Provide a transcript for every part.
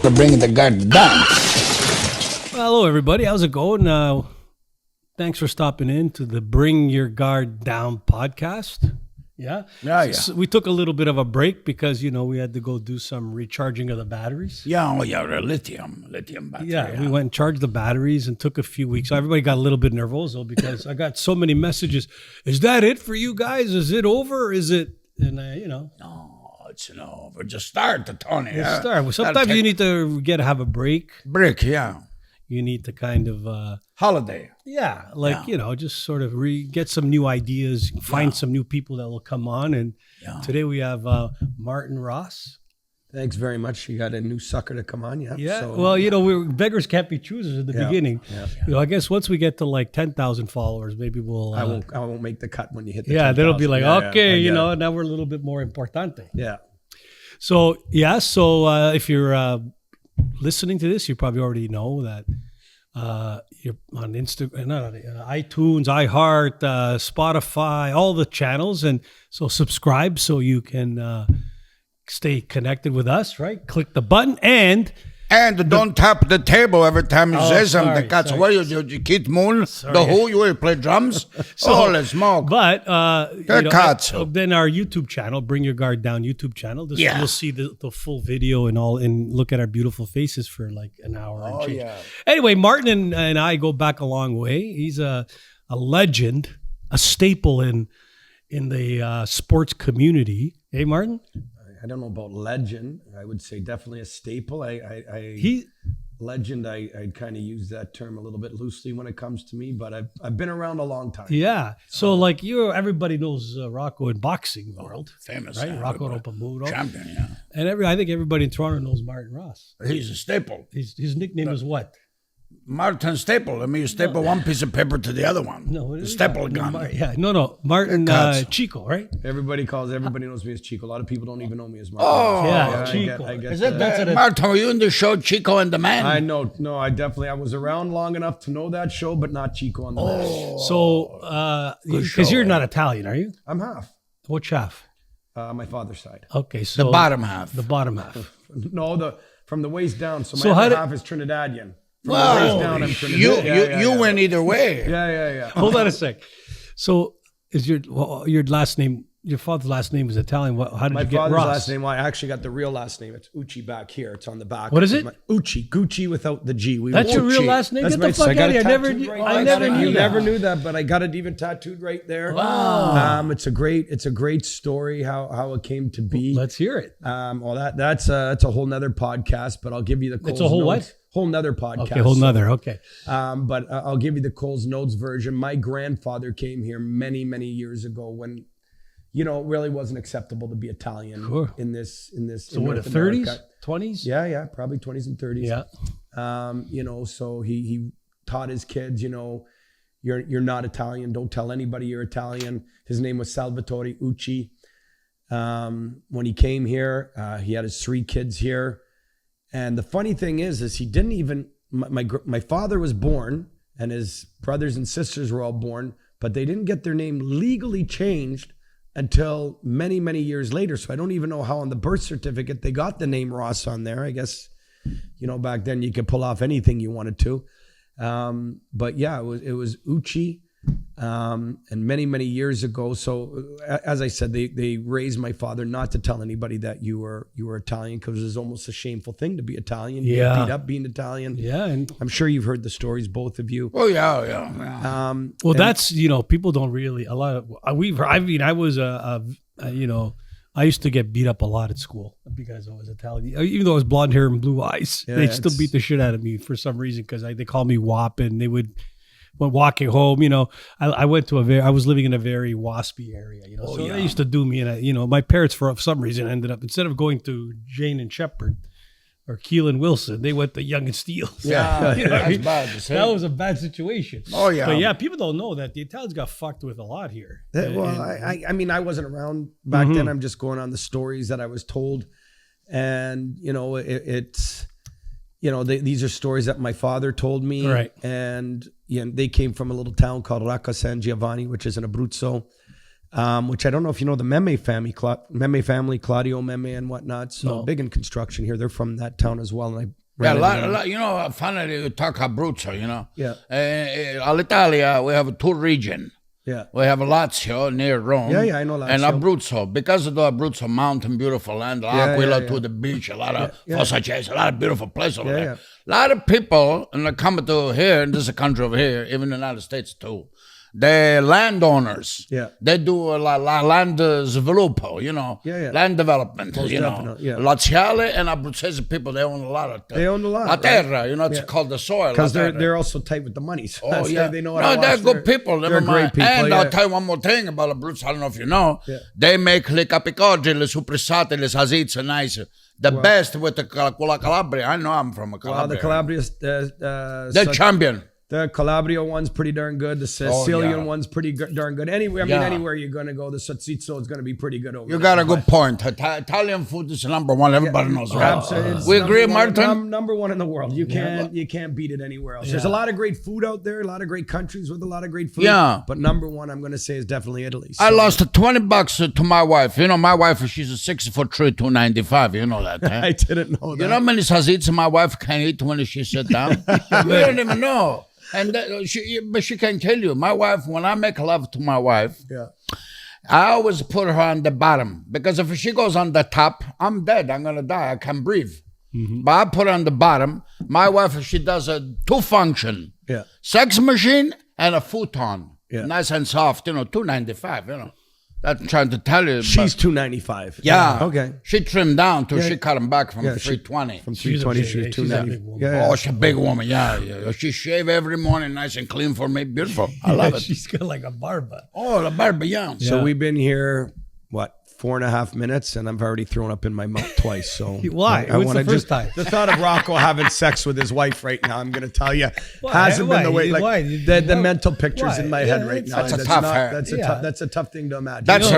to bring the guard down. Hello, everybody. How's it going? Thanks for stopping in to the Bring Your Guard Down podcast. Yeah? Yeah. So we took a little bit of a break because, we had to go do some recharging of the batteries. Yeah, the lithium battery. Yeah, we went and charged the batteries and took a few weeks. So everybody got a little bit nervoso because I got so many messages. Is that it for you guys? Is it over? Is it, and No, it's over. Just start, Tony. Just start. Sometimes you need to have a break. Yeah. You need to kind of... holiday. Yeah, just sort of get some new ideas, find some new people that will come on. And today we have Martin Ross. Thanks very much. You got a new sucker to come on, yeah? Yeah, so, beggars can't be choosers at the beginning. Yeah. I guess once we get to like 10,000 followers, maybe we'll... I won't make the cut when you hit the 10,000. Then it'll be like, now we're a little bit more importante. Yeah. So, if you're listening to this, you probably already know that you're on Instagram, iTunes, iHeart, Spotify, all the channels. And so subscribe so you can stay connected with us, right? Click the button and don't tap the table every time you say something. That's why you Keith Moon, the who you will play drums. Holy smoke. But then our YouTube channel, Bring Your Guard Down YouTube channel. You'll see the full video and look at our beautiful faces for like an hour and change. Yeah. Anyway, Martin and I go back a long way. He's a legend, a staple in the sports community. Hey, Martin? I don't know about legend. I would say definitely a staple. Legend, I'd kind of use that term a little bit loosely when it comes to me, but I've been around a long time. Yeah. So everybody knows Rocco in boxing world. Famous. Right? Rocco Rompamuro. Champion, yeah. And I think everybody in Toronto knows Martin Ross. He's a staple. His nickname is what? Martin Staple. I mean, you staple one piece of paper to the other one. No, the staple gun. Martin Chico, right? Everybody knows me as Chico. A lot of people don't even know me as Martin. Chico. I get Is that Martin, were you in the show Chico and the Man? I know. No, I was around long enough to know that show, but not Chico and the Man. So, because you're not Italian, are you? I'm half. Which half? My father's side. Okay, so the bottom half. The bottom half. No, from the waist down. So my other half is Trinidadian. From the waist down, I'm Trinidadian. You went either way. Yeah. Hold on a sec. So, is your last name? Your father's last name is Italian. How did you get Ross? My father's last name. Well, I actually got the real last name. It's Ucci back here. It's on the back. What is it? Ucci. Gucci without the G. That's your real last name? Get the fuck out of here. I never knew that. You never knew that, but I got it even tattooed right there. Wow. It's a great story how it came to be. Let's hear it. That's a whole nother podcast, but I'll give you the Coles It's a whole notes. what? Whole nother podcast. Okay, whole nother. Okay. But I'll give you the Coles Notes version. My grandfather came here many, many years ago when, it really wasn't acceptable to be Italian in this. So what, the 30s, 20s? Yeah, probably 20s and 30s. Yeah. So he taught his kids, you're not Italian. Don't tell anybody you're Italian. His name was Salvator Ucci. When he came here, he had his 3 kids here. And the funny thing is he didn't even, my father was born and his brothers and sisters were all born, but they didn't get their name legally changed until many, many years later. So I don't even know how on the birth certificate they got the name Ross on there. I guess, back then you could pull off anything you wanted to. But yeah, it was Ucci. And many, many years ago. So as I said, they raised my father not to tell anybody that you were Italian, because it was almost a shameful thing to be Italian. Yeah. Beat up being Italian. Yeah. And I'm sure you've heard the stories, both of you. Oh yeah. That's, people don't really, I was I used to get beat up a lot at school because I was Italian. Even though I was blonde hair and blue eyes, they still beat the shit out of me for some reason, because they called me WAP, and they would, when walking home, I was living in a very waspy area, they used to do me, and my parents, for some reason, ended up, instead of going to Jane and Shepherd or Keelan Wilson, they went to Young and Steel. Yeah, that's bad. That was a bad situation. Oh yeah, but yeah, people don't know that the Italians got fucked with a lot here. I mean, I wasn't around back then. I'm just going on the stories that I was told, and it's. These are stories that my father told me, right? And they came from a little town called Rocca San Giovanni, which is in Abruzzo, which I don't know if you know the Memme family, Claudio Memme and whatnot. So big in construction here. They're from that town as well. And Yeah, a lot, you know, finally you talk Abruzzo, you know. Yeah. All'Italia, we have two regions. Yeah. We have Lazio near Rome. Yeah, I know Lazio. And Abruzzo, because of the Abruzzo mountain, beautiful land, L'Aquila to the beach, a lot of Fossa Chase, a lot of beautiful places over there. Yeah. A lot of people, and they come to here, and this is a country over here, even the United States too. They're landowners. Yeah. They do land sviluppo, you know. Land development, you know. Yeah. Laziale and Abruzzese people, they own a lot of They own a lot. La terra, you know, it's called the soil. Because they're also tight with the money. So Oh, yeah. They know how to they're watch good people. They're Never mind. great people. And I'll tell you one more thing about Abruzzo. I don't know if you know. Yeah. They make le capicoggi, le suppressate, le salsicce, nice. The best with the Calabria. I know I'm from Calabria. Wow, the Calabria's They're champion. The Calabria one's pretty darn good. The Sicilian one's pretty darn good. Anywhere, anywhere you're going to go, the Sozzizzo is going to be pretty good over there. You got a good point. Italian food is number one. Everybody knows that. Absolutely. We agree, Martin? Number one in the world. You can't beat it anywhere else. There's a lot of great food out there, a lot of great countries with a lot of great food. Yeah. But number one, I'm going to say, is definitely Italy. So, I lost $20 to my wife. You know, my wife, she's a 6'3", 295. You know that, huh? I didn't know that. You know how many salsicce my wife can eat when she sit down? You don't even know. And but she can tell you, my wife, when I make love to my wife, I always put her on the bottom. Because if she goes on the top, I'm dead. I'm going to die. I can't breathe. But I put her on the bottom. My wife, she does a two-function. Sex machine and a futon. Nice and soft, you know, $295, you know. That's trying to tell you. She's $295. Yeah. Okay. She trimmed down till she cut him back from $320. From $320 to $290. Oh, she's a big woman. Yeah. She shave every morning, nice and clean for me. Beautiful. I love it. She's got like a barba. Oh, the barba, yeah. So we've been here, 4.5 minutes, and I've already thrown up in my mouth twice. So why? What's the first time? The thought of Rocco having sex with his wife right now, I'm going to tell you, hasn't been the way. Like the mental pictures in my head right now. That's tough. That's a tough thing to imagine. That's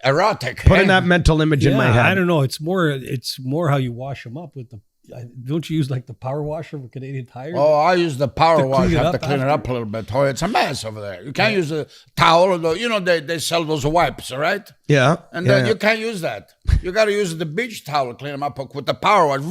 erotic. Putting that mental image in my head. I don't know. It's more how you wash them up with the. Don't you use like the power washer for Canadian Tire? Oh, I use the power wash. I have to clean it up a little bit. Oh, it's a mess over there. You can't use a towel. Or you know, they sell those wipes, all right? Yeah. And then you can't use that. You got to use the beach towel to clean them up with the power wash.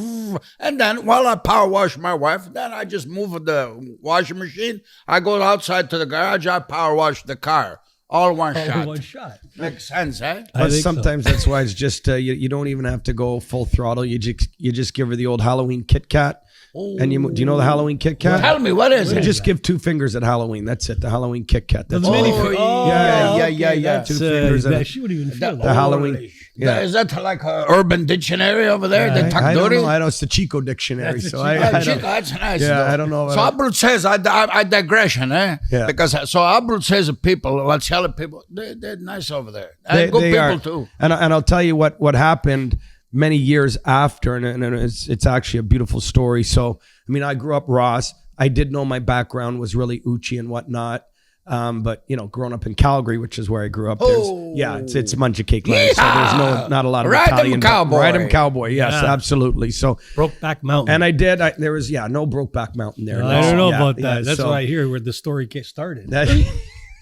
And then while I power wash my wife, then I just move the washing machine. I go outside to the garage. I power wash the car. All one shot. Makes sense, eh? But sometimes that's why it's just you don't even have to go full throttle. You just give her the old Halloween Kit Kat. Ooh. And do you know the Halloween Kit Kat? Tell me, what is it? You just give 2 fingers at Halloween. That's it. The Halloween Kit Kat. That's yeah. 2 fingers. She wouldn't even feel the Halloween. Yeah. Is that like an urban dictionary over there? They talk I don't dirty? know. I know it's the Chico dictionary. Chico, that's nice. Yeah, I don't know. So Abruzzi says, I digression, eh? Yeah. Because Abruzzi says people, Laziale people, they're nice over there. And good people too. And I'll tell you what happened many years after, and it's actually a beautiful story. So, I mean, I grew up Ross. I did know my background was really Ucci and whatnot. But you know, growing up in Calgary, which is where I grew up, it's Munja Cake land. So there's not a lot of Italian. Ride 'em cowboy. Yes, absolutely. So Brokeback Mountain. And I did. There was no Brokeback Mountain there. I don't know about that. That's what I hear where the story started.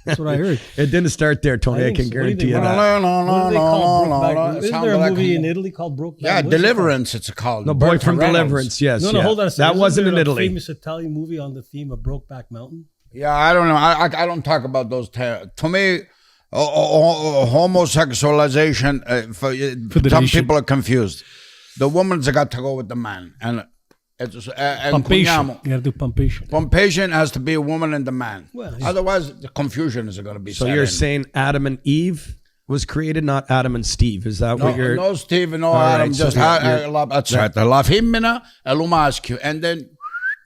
That's what I heard. It didn't start there, Tony. I can guarantee you that. No. Isn't there a movie in Italy called Brokeback? Yeah, Deliverance. It's called. No, Boy from Deliverance. Yes. No, hold on a second. That wasn't in Italy. Famous Italian movie on the theme of Brokeback Mountain. Yeah, I don't know. I don't talk about those. To me, homosexualization. Some people are confused. The woman's got to go with the man, and Pumpation. You got to do pumpation. Pumpation has to be a woman and the man. Well, otherwise, the confusion is going to be. So you're saying Adam and Eve was created, not Adam and Steve? Is that what you're? No, Steve, no Adam. Right, just that's right. La femmina e l'umaschio, and then.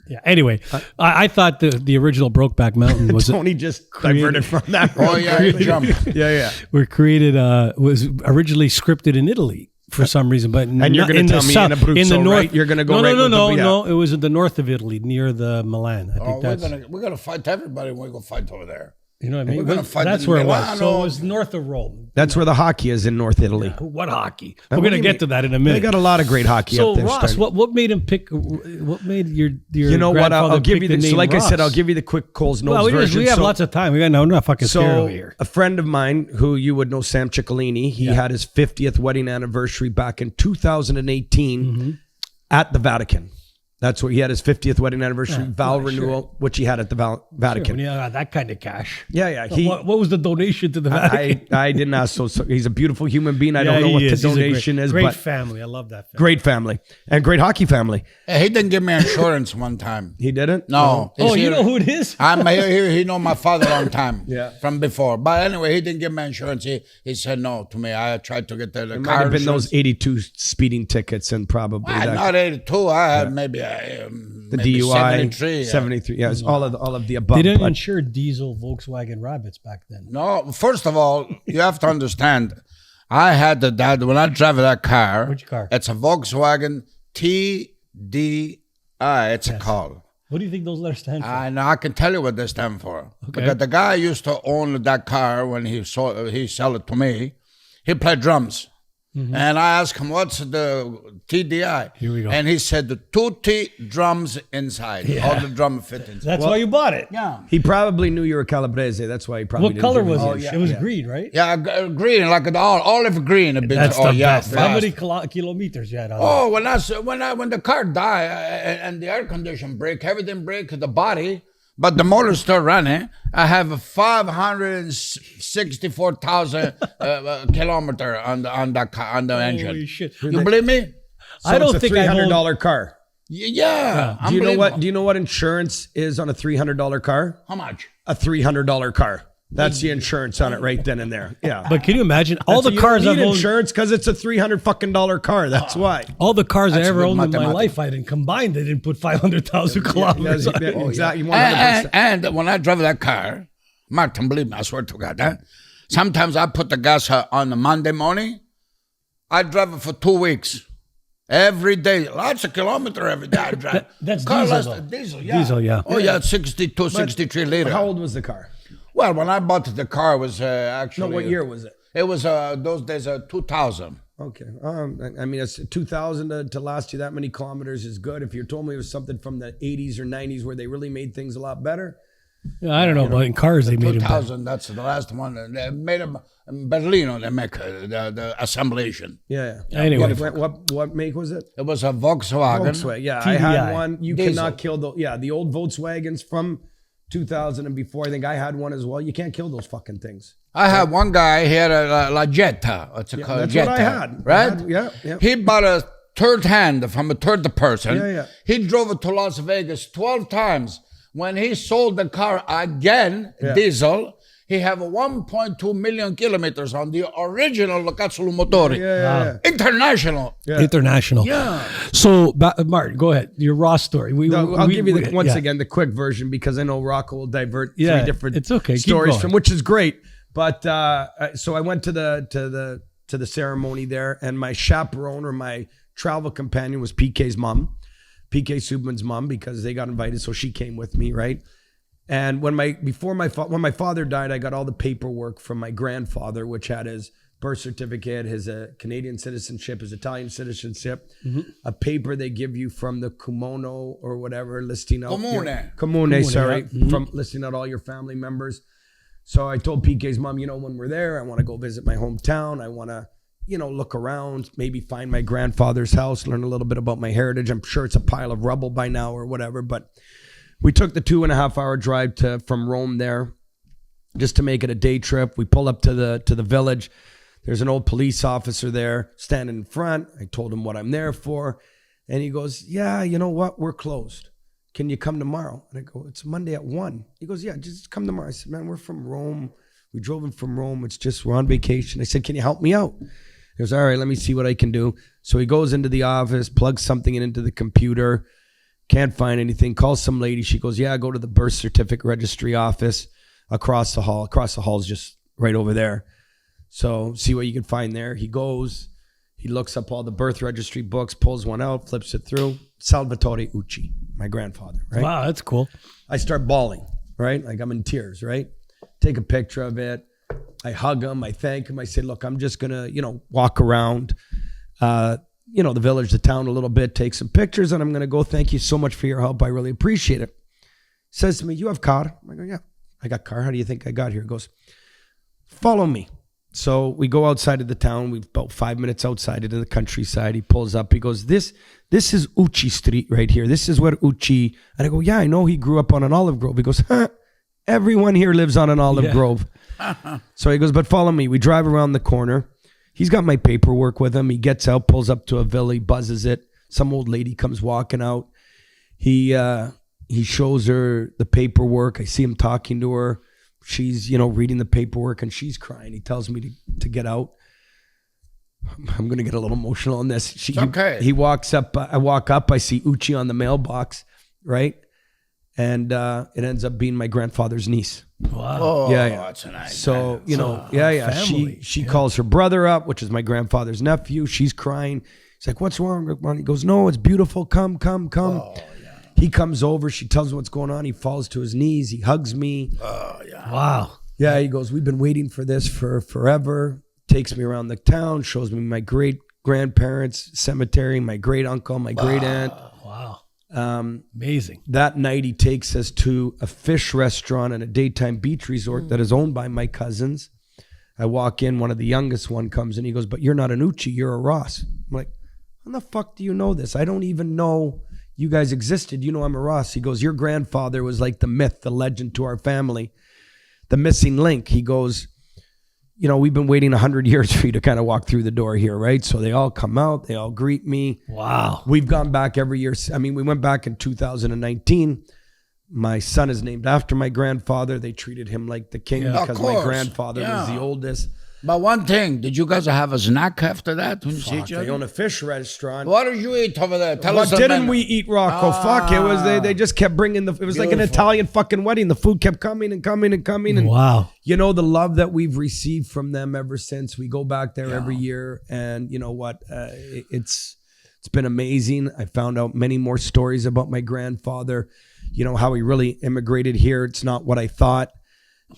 Yeah. Anyway, I thought the original Brokeback Mountain was Tony just diverted from that. Jump. Yeah. Was originally scripted in Italy for some reason, but and you're going to tell me in Abruzzo, in the north, right? You're going to go no. It was in the north of Italy, near the Milan. I think we're gonna fight everybody when we go fight over there. You know what I mean? That's where it was. So it was north of Rome. That's where the hockey is in North Italy. Yeah, what hockey? We're going to get to that in a minute. They got a lot of great hockey up there. So Ross, what made him pick? What made your you know what? I'll give you the name. So like Ross. I said, I'll give you the quick Coles Notes version. We have lots of time. We're not fucking scared over here. A friend of mine who you would know, Sam Ciccolini, he had his 50th wedding anniversary back in 2018. at the Vatican. That's where he had his 50th wedding anniversary vow renewal, which he had at the Vatican. Sure, when you got that kind of cash. Yeah. What was the donation to the Vatican? I didn't ask. So he's a beautiful human being. I don't know what the donation is. Great family. I love that family. Great family. And great hockey family. Hey, he didn't give me insurance one time. He didn't? No. Oh, you know who it is? He know my father a long time. Yeah. From before. But anyway, he didn't give me insurance. He said no to me. I tried to get the It car might have been insurance. those 82 speeding tickets and probably Not 82. I had maybe the maybe DUI, 73. 73. Yeah, it's all of the above. They didn't but- insure diesel Volkswagen Rabbits back then. No, first of all, you have to understand, I had that when I drive that car. Which car? It's a Volkswagen TDI. It's a call. What do you think those letters stand for? I know. I can tell you what they stand for. Okay. Because the guy used to own that car when he sell it to me. He played drums. And I asked him, what's the TDI? Here we go. And he said, the tutti drums inside. All the drum fit inside. That's why you bought it. Yeah. He probably knew you were Calabrese. That's why he probably What didn't color give you was the- it? It was green, right? Yeah, green, like an olive green. A bit. That's the best. How fast. many kilometers you had on Oh, when the car died and the air condition break, everything break the body, but the motor's still running. I have a 564,000 kilometer on the car, on the engine. Holy shit. You believe me? So I don't it's a think I've owned- $300 car. Yeah. Do you know unbelievable. what? Do you know what insurance is on a $300 car? How much? A $300 car. That's the insurance on it right then and there. Yeah. But can you imagine all the You cars don't I've need owned? insurance because it's a $300 car. That's why. All the cars I That's ever good owned in my mathematics. life, I didn't combine. They didn't put 500,000 kilometers. on it. Exactly. 100%. And when I drive that car, Martin, believe me, I swear to God, sometimes I put the gas on the Monday morning. I drive it for 2 weeks. Every day, lots of kilometer every day I drive. That's Car diesel, lasts- though. Diesel, yeah. Diesel, yeah. Oh, yeah, 62, 63 liter. How old was the car? Well, when I bought the car, it was actually... No, what year was it? It was those days, 2000. Okay. I mean, it's 2,000 to last you that many kilometers is good. If you told me it was something from the 80s or 90s where they really made things a lot better. Yeah, I don't know, but in cars they made it better. 2000, that's the last one. They made them in Berlin, they make the assemblation. Yeah. Anyway. What make was it? It was a Volkswagen. Volkswagen. Yeah, TDI. I had one. You Diesel. cannot kill the old Volkswagens from 2000 and before. I think I had one as well. You can't kill those fucking things. I had one guy, he had a La Jetta. It's a That's Jetta, what I had. right? Yeah. He bought a third hand from a third person. Yeah. He drove it to Las Vegas 12 times. When he sold the car again, diesel, he have 1.2 million kilometers on the original Cazzo Motori. Yeah. International. Yeah. International. Yeah. So, Martin, go ahead. Your raw story. I'll give you once again the quick version because I know Rocco will divert three different it's okay. Keep stories going. from which is great. But so I went to the ceremony there, and my chaperone or my travel companion was PK's mom, PK Subman's mom, because they got invited, so she came with me, right? And when my father died, I got all the paperwork from my grandfather, which had his birth certificate, his Canadian citizenship, his Italian citizenship, a paper they give you from the Comuno or whatever, listing out Comune, sorry, from listing out all your family members. So I told PK's mom, when we're there, I want to go visit my hometown. I want to, look around, maybe find my grandfather's house, learn a little bit about my heritage. I'm sure it's a pile of rubble by now or whatever, but we took the 2.5-hour drive from Rome there just to make it a day trip. We pull up to the village. There's an old police officer there standing in front. I told him what I'm there for. And he goes, yeah, you know what? We're closed. Can you come tomorrow? And I go, it's Monday at 1. He goes, yeah, just come tomorrow. I said, man, we're from Rome. We drove in from Rome. It's just, we're on vacation. I said, can you help me out? He goes, all right, let me see what I can do. So he goes into the office, plugs something into the computer, can't find anything, calls some lady. She goes, yeah, go to the birth certificate registry office across the hall. Across the hall is just right over there. So see what you can find there. He goes, he looks up all the birth registry books, pulls one out, flips it through. Salvator Ucci, my grandfather, right? Wow, that's cool. I start bawling, right? Like I'm in tears, right? Take a picture of it. I hug him. I thank him. I say, look, I'm just going to, walk around, the village, the town a little bit, take some pictures, and I'm going to go. Thank you so much for your help. I really appreciate it. He says to me, you have car? I go, yeah, I got car. How do you think I got here? He goes, follow me. So we go outside of the town. We're about 5 minutes outside into the countryside. He pulls up. He goes, this is Ucci Street right here. This is where Ucci. And I go, yeah, I know he grew up on an olive grove. He goes, huh, everyone here lives on an olive grove. So he goes, but follow me. We drive around the corner. He's got my paperwork with him. He gets out, pulls up to a villa, he buzzes it. Some old lady comes walking out. He shows her the paperwork. I see him talking to her. She's, reading the paperwork and she's crying. He tells me to get out. I'm going to get a little emotional on this. Okay. He walks up. I walk up. I see Ucci on the mailbox, right? And it ends up being my grandfather's niece. Wow. Oh, yeah. That's a nice. So, family. She calls her brother up, which is my grandfather's nephew. She's crying. He's like, what's wrong? He goes, no, it's beautiful. Come. Oh, yeah. He comes over. She tells him what's going on. He falls to his knees. He hugs me. Oh, yeah. Wow. Yeah, he goes, we've been waiting for this for forever. Takes me around the town, shows me my great grandparents' cemetery, my great uncle, my great aunt. Wow. Amazing. That night, he takes us to a fish restaurant and a daytime beach resort that is owned by my cousins. I walk in, one of the youngest one comes in. He goes, but you're not an Ucci, you're a Ross. I'm like, how the fuck do you know this? I don't even know you guys existed. You know I'm a Ross. He goes, your grandfather was like the myth, the legend to our family, the missing link. He goes, we've been waiting 100 years for you to kind of walk through the door here, right? So they all come out, they all greet me. Wow. We've gone back every year. I mean, we went back in 2019. My son is named after my grandfather. They treated him like the king because my grandfather was the oldest. But one thing, did you guys have a snack after that when you see each other? They own a fish restaurant. What did you eat over there? Tell us. What didn't we eat, Rocco? Fuck, it was they just kept bringing it was like an Italian fucking wedding. The food kept coming and coming and coming. And wow. The love that we've received from them ever since. We go back there every year, and you know what? It's been amazing. I found out many more stories about my grandfather. How he really immigrated here. It's not what I thought.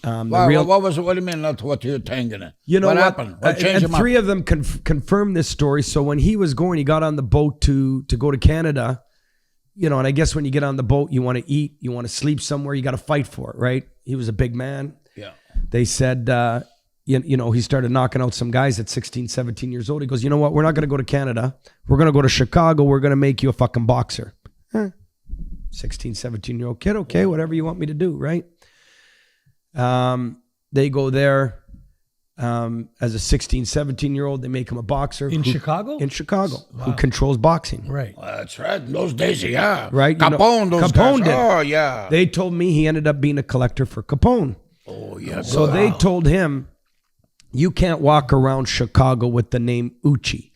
What do you mean not what you're thinking? What happened? What changed him three of them confirmed this story. So when he was going, he got on the boat to go to Canada, and I guess when you get on the boat, you want to eat, you want to sleep somewhere, you got to fight for it, right? He was a big man. Yeah. They said, he started knocking out some guys at 16, 17 years old. He goes, you know what? We're not going to go to Canada. We're going to go to Chicago. We're going to make you a fucking boxer. 16, 17-year-old kid. Okay, whatever you want me to do, right? They go there as a 16, 17-year-old. They make him a boxer. Chicago? In Chicago, wow. who controls boxing. Right. Well, that's right. In those days, yeah. Right? Capone, those Capone guys. did. Oh, yeah. They told me he ended up being a collector for Capone. Oh, yeah. So they told him, you can't walk around Chicago with the name Ucci.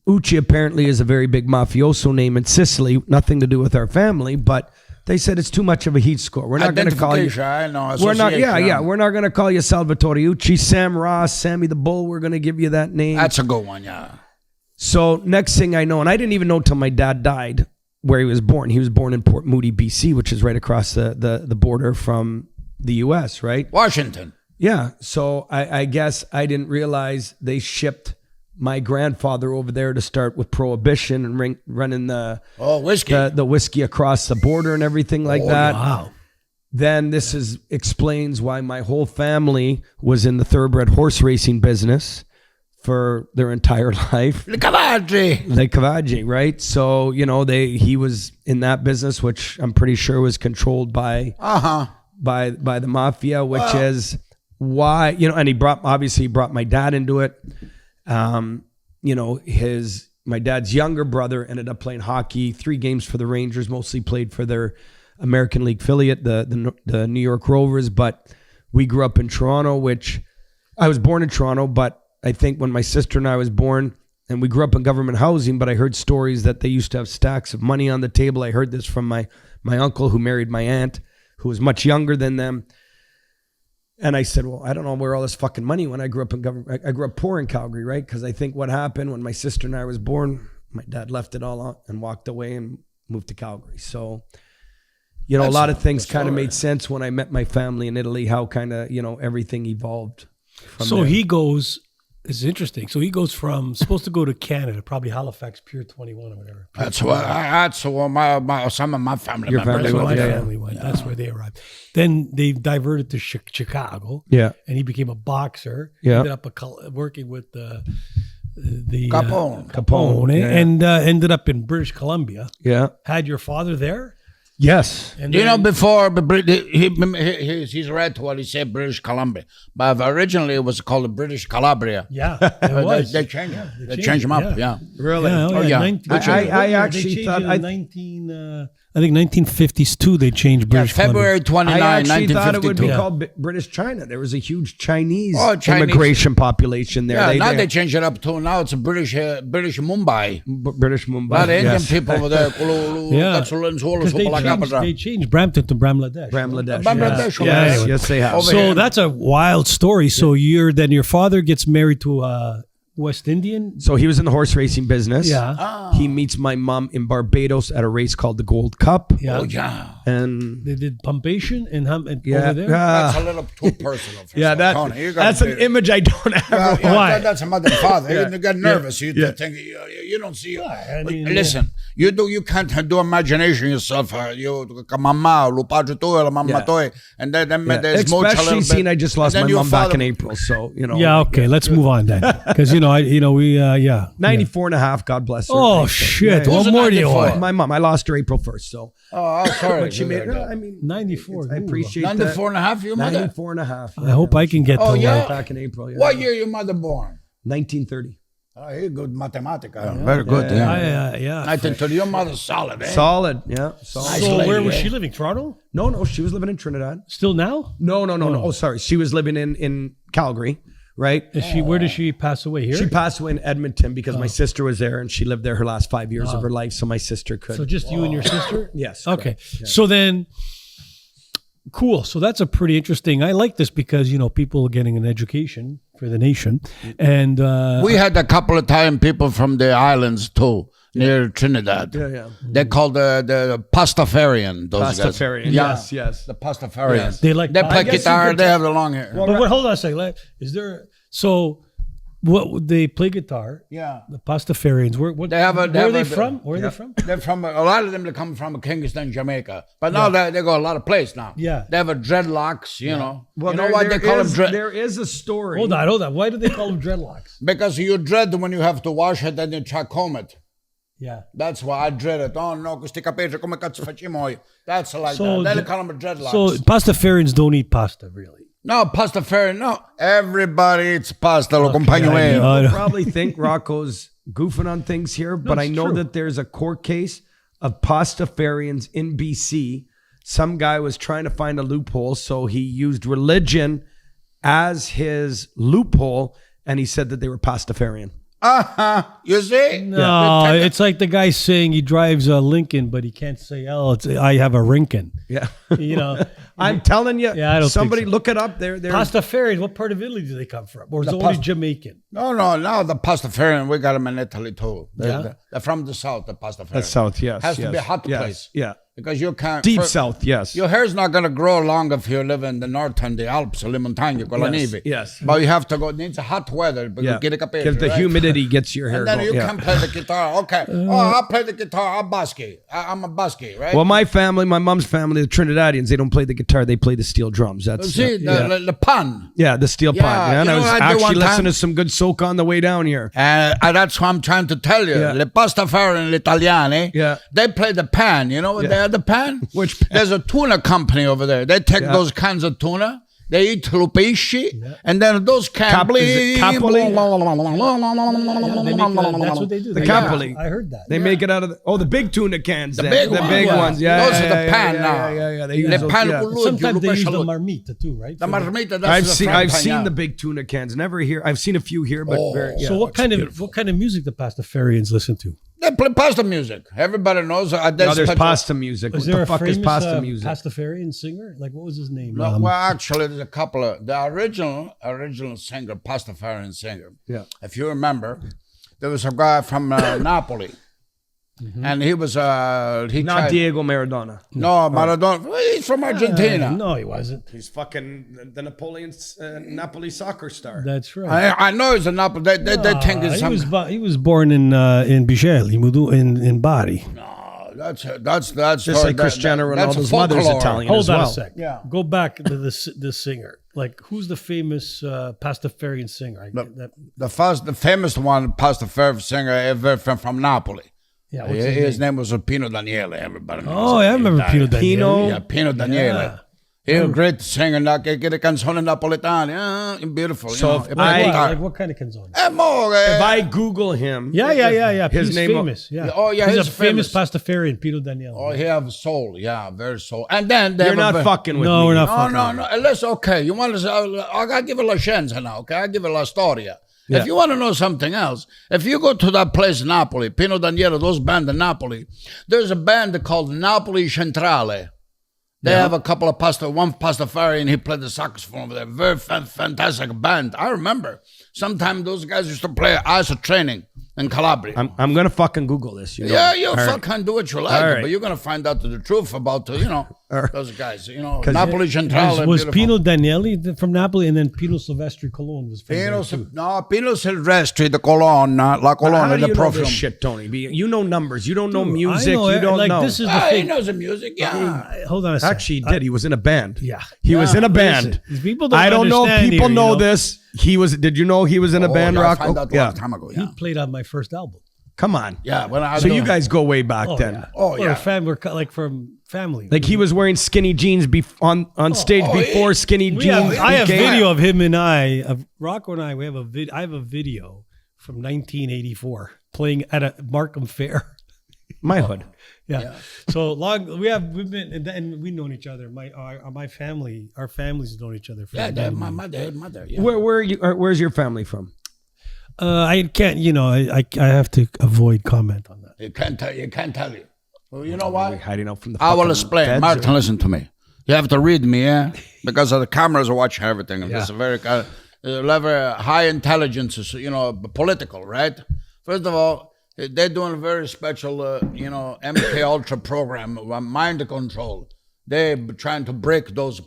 Ucci apparently is a very big mafioso name in Sicily. Nothing to do with our family, but they said it's too much of a heat score. We're not going to call you. I know. We're not. Yeah. We're not going to call you Salvator Ucci, Sam Ross, Sammy the Bull. We're going to give you that name. That's a good one. Yeah. So next thing I know, and I didn't even know till my dad died where he was born. He was born in Port Moody, BC, which is right across the border from the U.S. Right? Washington. Yeah. So I guess I didn't realize they shipped my grandfather over there to start with prohibition and running the whiskey, the whiskey across the border and everything like that. Wow. Then explains why my whole family was in the thoroughbred horse racing business for their entire life. Le Cavalli, right? So, he was in that business, which I'm pretty sure was controlled by the mafia, which is why, and he brought my dad into it. My dad's younger brother ended up playing hockey, 3 games for the Rangers, mostly played for their American League affiliate, the New York Rovers. But we grew up in Toronto, which I was born in Toronto, but I think when my sister and I was born, and we grew up in government housing, but I heard stories that they used to have stacks of money on the table. I heard this from my uncle who married my aunt, who was much younger than them. And I said, well, I don't know where all this fucking money went. I grew up in government. I grew up poor in Calgary, right? Because I think what happened when my sister and I was born, my dad left it all out and walked away and moved to Calgary. So, a lot of things kind of made sense when I met my family in Italy, how kind of, everything evolved from there. He goes It's interesting. So he goes from supposed to go to Canada, probably Halifax Pier 21 or whatever. That's where some of my family Your members. family My Yeah. family went. That's where they arrived. Then they diverted to Chicago. Yeah. And he became a boxer. Yeah. Ended up working with the Capone. Yeah. and ended up in British Columbia. Yeah. Had your father there? Yes. And You know, then- before he's right to what he said, British Columbia, but originally it was called the British Calabria. Yeah, it was. They changed it. They changed them up. Yeah. Really? Yeah, Oh, yeah. 19 I they actually changed thought it in 19. I think 1952 they changed Yeah, British February Columbia. 29, I actually thought it would be 1952. called British China. There was a huge Chinese, Chinese. immigration population there. Yeah, now they changed it up to now it's a British Mumbai. British Mumbai. A lot of Indian yes. people over there. Yeah. Because they changed Brampton to Bangladesh. Bangladesh. Bangladesh, Yes. yeah. Yes, yes, they have. Over So here. that's a wild story. So your father gets married to a West Indian. So he was in the horse racing business. Yeah. He meets my mom in Barbados at a race called the Gold Cup. Yeah. Oh, yeah. And They did pumpation and yeah, over there. That's a little too personal. For Tony. You gotta that's an be- image I don't have. Why? That's a mother and father. Yeah. You get nervous. You Yeah. think you don't see. I mean, Listen, you can't do imagination yourself. You mamma, lo padre tuo, la mamma Yeah. tua, and then Yeah. there's more. Especially seeing I just lost and my then your mom back father- in April. So, Yeah, okay, let's move on then. Because, we, yeah. 94 and a half, God bless her. Oh, Thanks. shit. Yeah, What Who's more do you 94? want? My mom, I lost her April 1st. So, Oh, sorry. but she made, I mean, 94. I appreciate 94 and a half, your that. mother? 94 and a half. I hope I can get Oh, to yeah? Back in April. Yeah. What year your mother born? 1930. Oh, you're good mathematica. Very good. Yeah. Yeah. 1930. Your mother's solid, eh? Solid. Yeah. Solid. So lady, where was eh? she living? Toronto? No, she was living in Trinidad. Still now? No. Oh, sorry. She was living in Calgary, right? Is she? Where did she pass away? Here? She passed away in Edmonton because my sister was there and she lived there her last 5 years of her life. So my sister could. So just you and your sister? Yes. Okay. correct. Yeah. So then, cool. So that's a pretty interesting. I like this because people are getting an education for the nation, and We had a couple of Italian people from the islands too, near Trinidad. Yeah. They're called the Pastafarian. Those guys. Pastafarian. Yeah. Yes. The Pastafarians. They like- They I play guess you guitar. could- They have the long hair. but hold on a second. Is there? So, what they play guitar? Yeah. The Pastafarians. Where They have a- they where are have they a- from? Where are they from? They're from a lot of them. They come from Kingston, Jamaica, but now they go a lot of places now. Yeah. they have a dreadlocks. You know, Well, you know why they call them dread? There is a story. Hold on. Why do they call them dreadlocks? Because you dread when you have to wash it and then try to comb it. Yeah. That's why I dread it. Oh no, questi capelli come cazzo facciamo? That's like So that. They the- call them dreadlocks. So Pastafarians don't eat pasta, really. no, pastafarian. No, everybody eats pasta. Lo compagno I mio. know. People probably think Rocco's goofing on things here, but I it's know true. that there's a court case of Pastafarians in BC. Some guy was trying to find a loophole, so he used religion as his loophole, and he said that they were Pastafarian. You see? No, it's like the guy saying he drives a Lincoln, but he can't say, I have a Rinkin. Yeah. I'm telling you, Yeah, I don't think somebody so. look it up. They're Pastafarians, what part of Italy do they come from? Or is it only past- Jamaican? No. Now the pastafarian, we got them in Italy too. Yeah? They're from the south. The pastafarian. That's south, yes. Has to yes, be a hot yes, place. Yeah. Because you can't. Deep south, yes. Your hair's not going to grow long if you live in the north and the Alps or le montagne con la Yes, neve. yes. But you have to go. It needs a hot weather. Yeah. Get a capelli, Because the right? humidity gets your hair And then going. you yeah. can play the guitar. Okay. I'll play the guitar. I'm busky. I'm a busky, right? Well, my family, my mom's family, the Trinidadians, they don't play the guitar; they play the steel drums. That's See, the pun. yeah, the steel Yeah, pipe. Yeah, and you I know was what I did actually one time? listening to some good soak on the way down here. And that's what I'm trying to tell you. Yeah. Le pastafarian, l'italiani, Yeah. they play the pan. You know what they have the pan? Which pan? There's a tuna company over there. They take those cans of tuna. They eat pesci, and then those cans. Is it capoli? They make, that's what they do. The They- capoli. I heard that. They make it out of the big tuna cans. The then. big ones. ones. Yeah, Those yeah, are the yeah, pan yeah, now. Yeah. They Le use those, pan yeah. con lui, Sometimes they use the giù marmita too, right? The marmita. That's I've the seen fran pan, the big tuna cans. Never here. I've seen a few here, but very, yeah. So what kind of music the Pastafarians listen to? They play pasta music. Everybody knows. There's pasta music. Is What there the a fuck famous is pasta music? Pastafarian singer? Like what was his name? No, well, actually, there's a couple of the original singer, Pastafarian singer. Yeah. If you remember, there was a guy from Napoli. And he was Not Diego Maradona. No, Maradona. He's from Argentina. No, he wasn't. He's fucking the Napoli soccer star. That's right. I know he's a Napoli. They think he's he was born in Bicel. He moved in Bari. No, that's just like Cristiano Ronaldo's mother's Italian. Hold as on well. a sec. Yeah. Go back to the singer. Like, who's the famous Pastafarian singer? The famous one, Pastafarian singer ever from Napoli. Yeah, his name was Pino Daniele. Everybody knows. Oh, I remember Pino Daniele. Yeah, Pino Daniele. Yeah. He was a great singer. Che canzone napoletane. Beautiful. So what kind of canzone? If I Google him, yeah. His He's name. famous. Yeah. Oh yeah, he's a famous Pastafarian, Pino Daniele. Oh, he have soul. Yeah, very soul. And then You're not fucking with me. No, we're not fucking. No. Let's okay. You want to? I gotta give it la scienza now. Okay, I give it la storia. Yeah. If you want to know something else, if you go to that place in Napoli, Pino Daniele, those band in Napoli, there's a band called Napoli Centrale. They have a couple of one Pastafarian, he played the saxophone over there. Very fantastic band. I remember. Sometimes those guys used to play as a training in Calabria. I'm gonna fucking Google this. You know? Yeah, you fucking do what you like, right. but you're gonna find out the truth about those guys. Napoli Centrale. Was Pino Daniele from Napoli, and then Pino Silvestri Colon was from there too. Pino Silvestri, the Colonna, La Colonna, how do the you know Profumo. this shit, Tony? You know numbers. You don't know music. You don't know. This is the He thing. knows the music. Yeah. Hold on a second. Actually, he did. He was in a band. Yeah. He was in a band. Listen, people don't I don't know. understand People here, know this. He was. Did you know he was in a band? I Rocco. found out a long time ago. He played on my first album. Come on. Yeah. So you guys go way back then. Yeah. Oh, yeah. We're like from family. Like he was wearing skinny jeans on stage before skinny jeans. I have video of him and of Rocco and I. We have I have a video from 1984 playing at a Markham Fair. My hood. Yeah. So long. We've been and we've known each other. My family, our families have known each other for. Yeah, my mother. Yeah. Where's your family from? I can't. I have to avoid comment on that. You can't tell you. Well, you know what? Hiding out from the. I will explain. Martin, listen to me. You have to read me, because the cameras are watching everything. It's a very high intelligence, political, right? First of all, they're doing a very special, MK Ultra program, mind control. They're trying to break those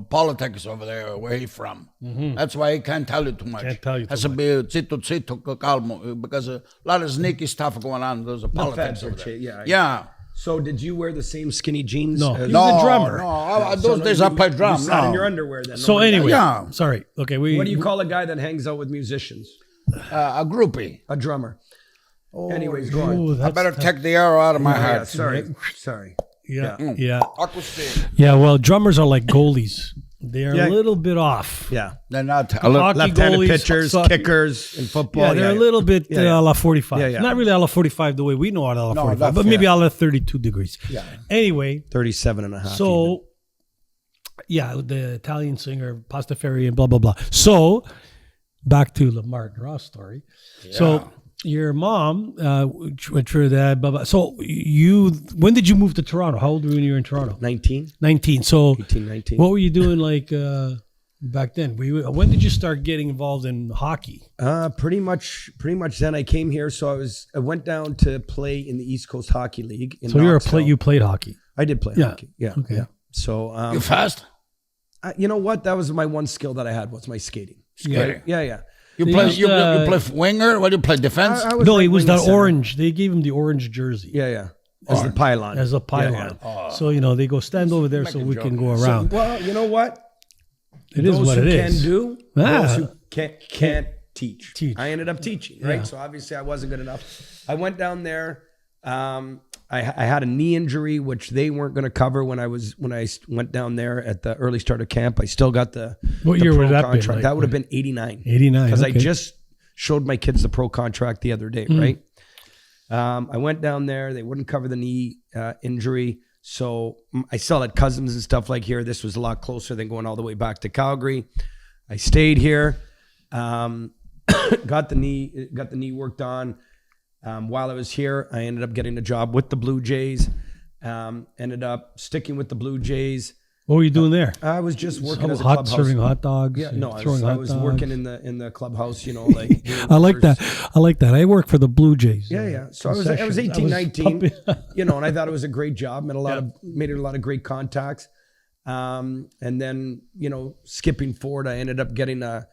politics over there where he's from. Mm-hmm. That's why he can't tell you too much. Has to be zitto, calmo, because a lot of sneaky stuff going on. There's politics over there. Yeah. So did you wear the same skinny jeans? No. He was a drummer. No, those days I played drums. You sat in your underwear then. So anyway, sorry. Okay, what do you call a guy that hangs out with musicians? A groupie. A drummer. Anyways, go on. I better take the arrow out of my head. Sorry. Yeah. Well, drummers are like goalies. They're a little bit off. Yeah. They're not left-handed pitchers, kickers in football. Yeah, they're a little bit a la 45. Yeah. Not really a la 45 the way we know a la 45, but maybe a la 32 degrees. Yeah. Anyway. 37 and a half. So, the Italian singer, Pastafarian, blah, blah, blah. So, back to the Martin Ross story. Yeah. So, your mom went through that. Blah, blah. So when did you move to Toronto? How old were you when you were in Toronto? 19. 19. So 18, 19. What were you doing back then? When did you start getting involved in hockey? Pretty much then I came here. So I went down to play in the East Coast Hockey League. So you played hockey. I did play hockey. Yeah. Okay. Yeah. So you fast? You know what? That was my one skill that I had was my skating. Yeah. You play winger? What do you play? Defense? No, it was the orange. They gave him the orange jersey. Yeah. As the pylon. As a pylon. Yeah. So, they go stand over there so we can go around. Well, you know what? It is what it is. Those who can do, those who can't teach. I ended up teaching, right? So obviously I wasn't good enough. I went down there. I had a knee injury, which they weren't going to cover when I went down there at the early start of camp. I still got the what year would that contract. Like, that would have been 89. 89, because I just showed my kids the pro contract the other day, right? I went down there. They wouldn't cover the knee injury, so I still had cousins and stuff like here. This was a lot closer than going all the way back to Calgary. I stayed here, got the knee worked on. While I was here, I ended up getting a job with the Blue Jays. Ended up sticking with the Blue Jays. What were you doing there? I was just working as a clubhouse. Serving hot dogs. Yeah, no, I was dogs. working in the clubhouse. You know, like I like that. I like that. I work for the Blue Jays. Yeah. So I was 18, 19. You know, and I thought it was a great job. Made a lot of great contacts. And then, you know, skipping forward, I ended up getting a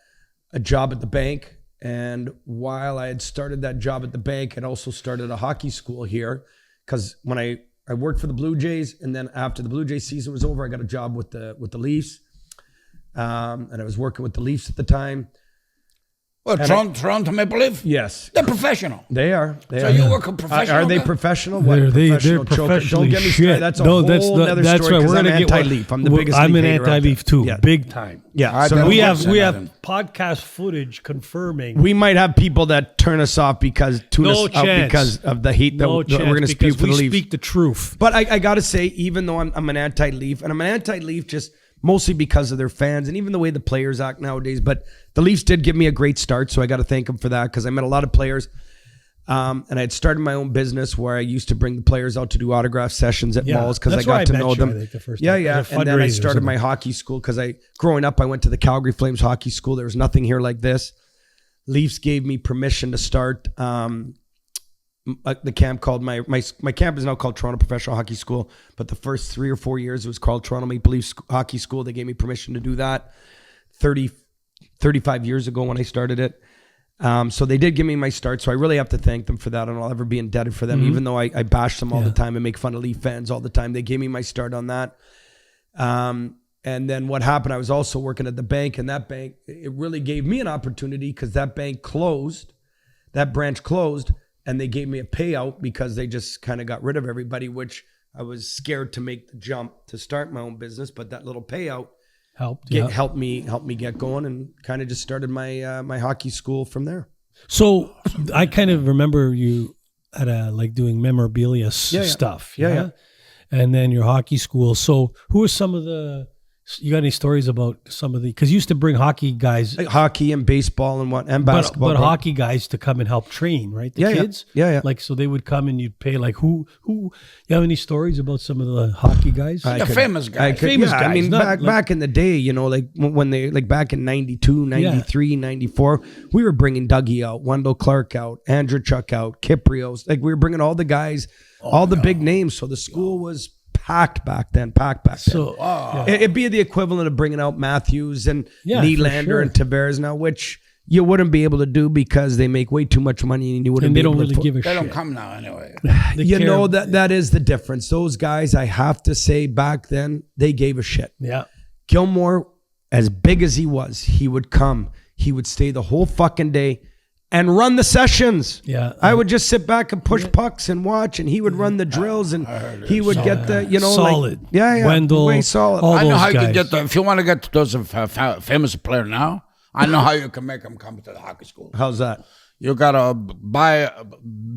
job at the bank. And while I had started that job at the bank, I'd also started a hockey school here, because when I worked for the Blue Jays, and then after the Blue Jays season was over, I got a job with the Leafs, and I was working with the Leafs at the time. Well, Toronto Maple Leaf? Yes, they're professional. They are. You work a professional. Are they professional? What? They're professionally Don't get me shit. started. That's a whole other that's story. Right. We're I'm gonna get anti-Leaf. I'm the biggest. I'm Leaf an hater out anti-Leaf there. too, big time. Yeah. So we have podcast footage confirming. We might have people that turn us off because because of the hate that we're going to spew for the Leafs. We speak the truth. But I got to say, even though I'm an anti-Leaf, and I'm an anti-Leaf just mostly because of their fans and even the way the players act nowadays. But the Leafs did give me a great start, so I got to thank them for that, because I met a lot of players. And I had started my own business where I used to bring the players out to do autograph sessions at malls, because I got to know them. And then I started my hockey school, because growing up, I went to the Calgary Flames hockey school. There was nothing here like this. Leafs gave me permission to start the camp called my camp is now called Toronto Professional Hockey School, but the first 3 or 4 years it was called Toronto Maple Leafs Hockey School. They gave me permission to do that 35 years ago when I started it. So they did give me my start. So I really have to thank them for that, and I'll ever be indebted for them, even though I bash them all the time and make fun of Leaf fans all the time. They gave me my start on that. And then what happened, I was also working at the bank, and that bank, it really gave me an opportunity, because that bank closed, that branch closed, and they gave me a payout because they just kind of got rid of everybody, which I was scared to make the jump to start my own business. But that little payout helped me get going, and kind of just started my my hockey school from there. So I kind of remember you at doing memorabilia stuff. Yeah. And then your hockey school. So who are some of the... You got any stories about some of the... Because you used to bring hockey guys... Like hockey and baseball and basketball. But hockey guys to come and help train, right? The kids? Yeah. Like, so they would come and you'd pay, like, who... You have any stories about some of the hockey guys? Famous guys. Famous guys. I mean, back in the day, you know, like when they... Like back in 92, 93, 94, we were bringing Dougie out, Wendell Clark out, Andrew Chuck out, Kiprios. Like, we were bringing all the guys, all the big names. So the school was... packed back then. So it'd be the equivalent of bringing out Matthews and Nylander and Tavares now, which you wouldn't be able to do because they make way too much money, and you wouldn't. And they be don't able really give a shit. They don't come now anyway. You know, that is the difference. Those guys, I have to say, back then they gave a shit. Yeah. Gilmore, as big as he was, he would come. He would stay the whole fucking day and run the sessions. Yeah. I would just sit back and push pucks and watch, and he would run the drills, and he would get the, you know, solid. Like, Wendell, way solid. all I know those how you guys. can get if you want to get to those famous player now, I know how you can make them come to the hockey school. How's that? You gotta buy a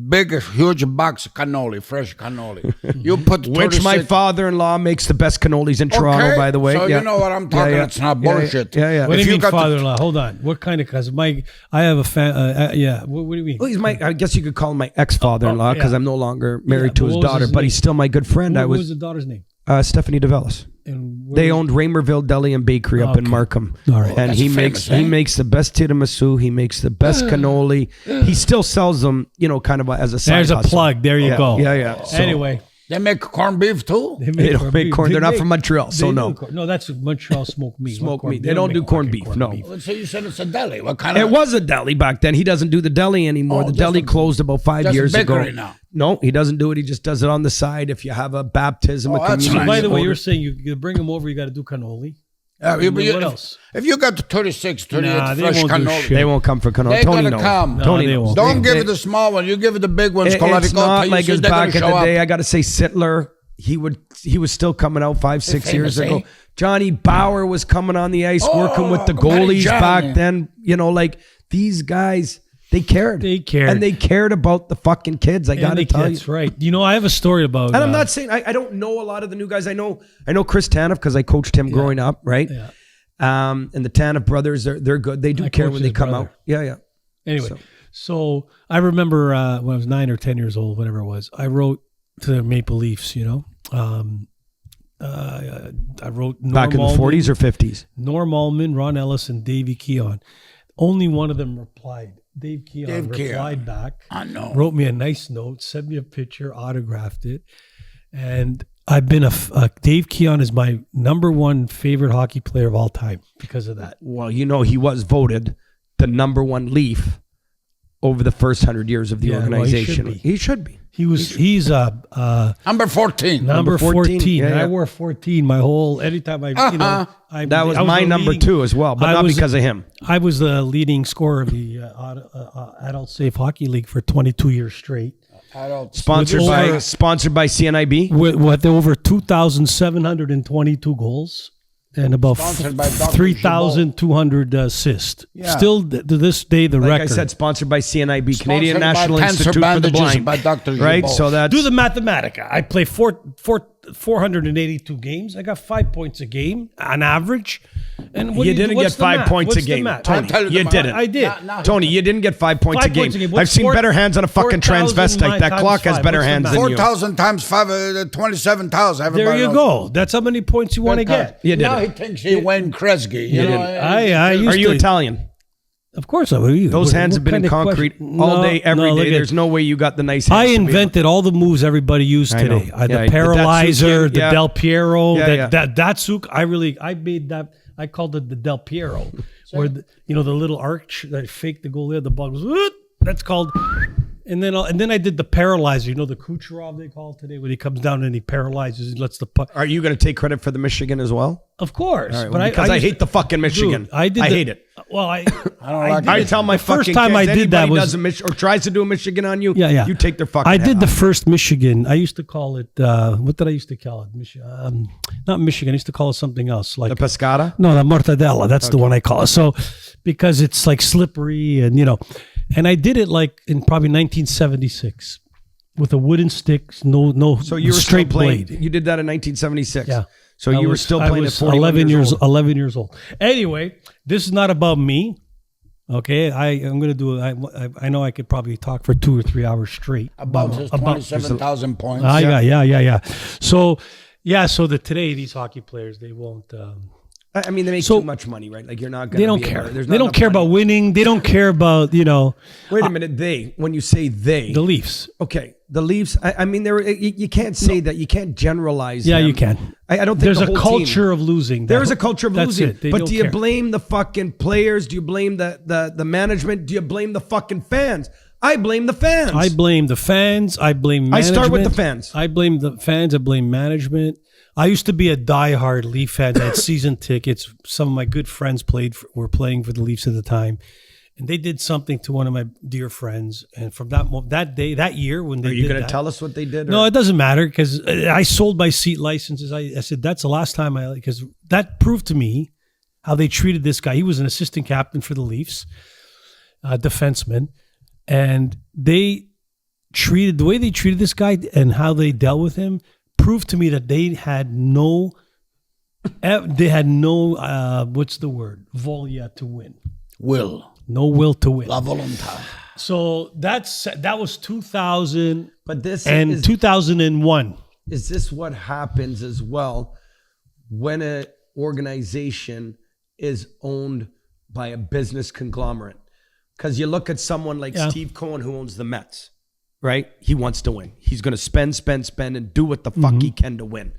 big, huge box of cannoli, fresh cannoli. You put Which my father-in-law makes the best cannolis in Toronto, by the way. So you know what I'm talking. It's not bullshit. Yeah. What do you mean father-in-law? Hold on. What kind of? Because I have a fan. What do you mean? Well, he's I guess you could call him my ex-father-in-law, because I'm no longer married to his daughter, but he's still my good friend. What was the daughter's name? Stephanie DeVellis. They owned Raymerville Deli and Bakery up in Markham. All right. And he makes the best tiramisu. He makes the best cannoli. He still sells them, you know, kind of as a side There's hustle. A plug. There you go. Yeah. So, anyway. They make corned beef too. They don't make corn. They're not from Montreal, so no. No, that's Montreal smoked meat. Smoked meat. They don't do corned beef. No. So you said it's a deli. What kind of? It was a deli back then. He doesn't do the deli anymore. The deli closed about 5 years ago. Now. No, he doesn't do it. He just does it on the side. If you have a baptism, a communion. nice. By the way, you're saying you bring them over, you got to do cannoli. What else? If you got 36, 38 fresh cannoli, they won't come for cannoli. They Tony gotta come. No, Tony knows. Don't give it the small one. You give it the big ones. It's not like it was back in the day. I got to say, Sittler. He was still coming out 5-6 years ago. Johnny Bauer was coming on the ice, working with the goalies back then. You know, like these guys, they cared. And they cared about the fucking kids. I got to tell you. That's right. You know, I have a story about... And I'm not saying... I don't know a lot of the new guys. I know Chris Tanev because I coached him growing up, right? Yeah. And the Tanev brothers, they're good. They do care when they come out. Yeah. Anyway, so I remember when I was 9 or 10 years old, whatever it was, I wrote to the Maple Leafs, you know. I wrote Norm back in the 40s or 50s. Norm Allman, Ron Ellis, and Davey Keon. Only one of them replied. Dave Keon replied back. I know. Wrote me a nice note, sent me a picture, autographed it, and I've been Dave Keon is my number one favorite hockey player of all time because of that. Well, you know, he was voted the number one Leaf over the first 100 years of the organization. Well, he should be. He's number 14. Number 14. Yeah. I wore 14 my whole anytime I that was my number 2 as well, but not because of him. I was the leading scorer of the Adult Safe Hockey League for 22 years straight. Sponsored by CNIB with over 2,722 goals and about 3,200 assists. Yeah. Still to this day the record. Like I said, sponsored by CNIB, Canadian National Institute for the Blind. By Dr. Right, so that's do the Mathematica. I play 482 games. I got 5 points a game on average. And you didn't get 5 points a game, Tony. You didn't. I did. Tony, you didn't get 5 points a game. I've seen better hands on a fucking transvestite. That clock has better hands than you. 4,000 times 5, 27,000. There you go. That's how many points you want to get. You did. Now he thinks he Wayne Gretzky. You know, I used Are you Italian? Of course I will. Those hands have been in concrete all day, every day. There's no way you got the nice hands. I invented all the moves everybody used today. The paralyzer, the Del Piero, that Datsuk. I made that. I called it the Del Piero, where the little arch that faked the goal there. The ball goes. That's called. And then I did the paralyzer. The Kucherov they call it today, when he comes down and he paralyzes, he lets the puck. Are you going to take credit for the Michigan as well? Of course, right, well, because I hate the fucking Michigan. Dude, I hate it. Well, I tell my fucking first time kids, I did that was or tries to do a Michigan on you. Yeah. You take their fucking. I did off. the first Michigan. I used to call it. What did I used to call it? Not Michigan. I used to call it something else, like the pescata. No, the mortadella. That's the one I call it. So because it's like slippery and and I did it like in probably 1976 with a wooden stick, no. So you were straight blade. blade. You did that in 1976. Yeah. So you were still playing at 11 years old. Anyway, this is not about me. Okay, I'm going to do it. I know I could probably talk for 2 or 3 hours straight about 27,000 points. Yeah. So today these hockey players, they won't. I mean, they make too much money, right? Like you're not going to. They don't care. They don't care about winning. They don't care about Wait a minute. When you say they, the Leafs. Okay, the Leafs. I mean, you can't say that. You can't generalize. Yeah, them. you can. I don't think there's the a whole culture of losing. There is a culture of losing. But do you care. blame the fucking players? Do you blame the management? Do you blame the fucking fans? I blame the fans. I blame the fans. I blame management. I start with the fans. I blame the fans. I blame management. I used to be a diehard Leaf fan. I had season tickets. Some of my good friends were playing for the Leafs at the time, and they did something to one of my dear friends. And from that year when they are you going to tell us what they did? No, it doesn't matter because I sold my seat licenses. I said that's the last time because that proved to me how they treated this guy. He was an assistant captain for the Leafs, defenseman, and the way they treated this guy and how they dealt with him proved to me that they had no what's the word? Voglia to win. No will to win. La volontà. So that was 2000, but this and 2001. Is this what happens as well when an organization is owned by a business conglomerate? Because you look at someone like Steve Cohen who owns the Mets. Right? He wants to win. He's going to spend, and do what the fuck he can to win.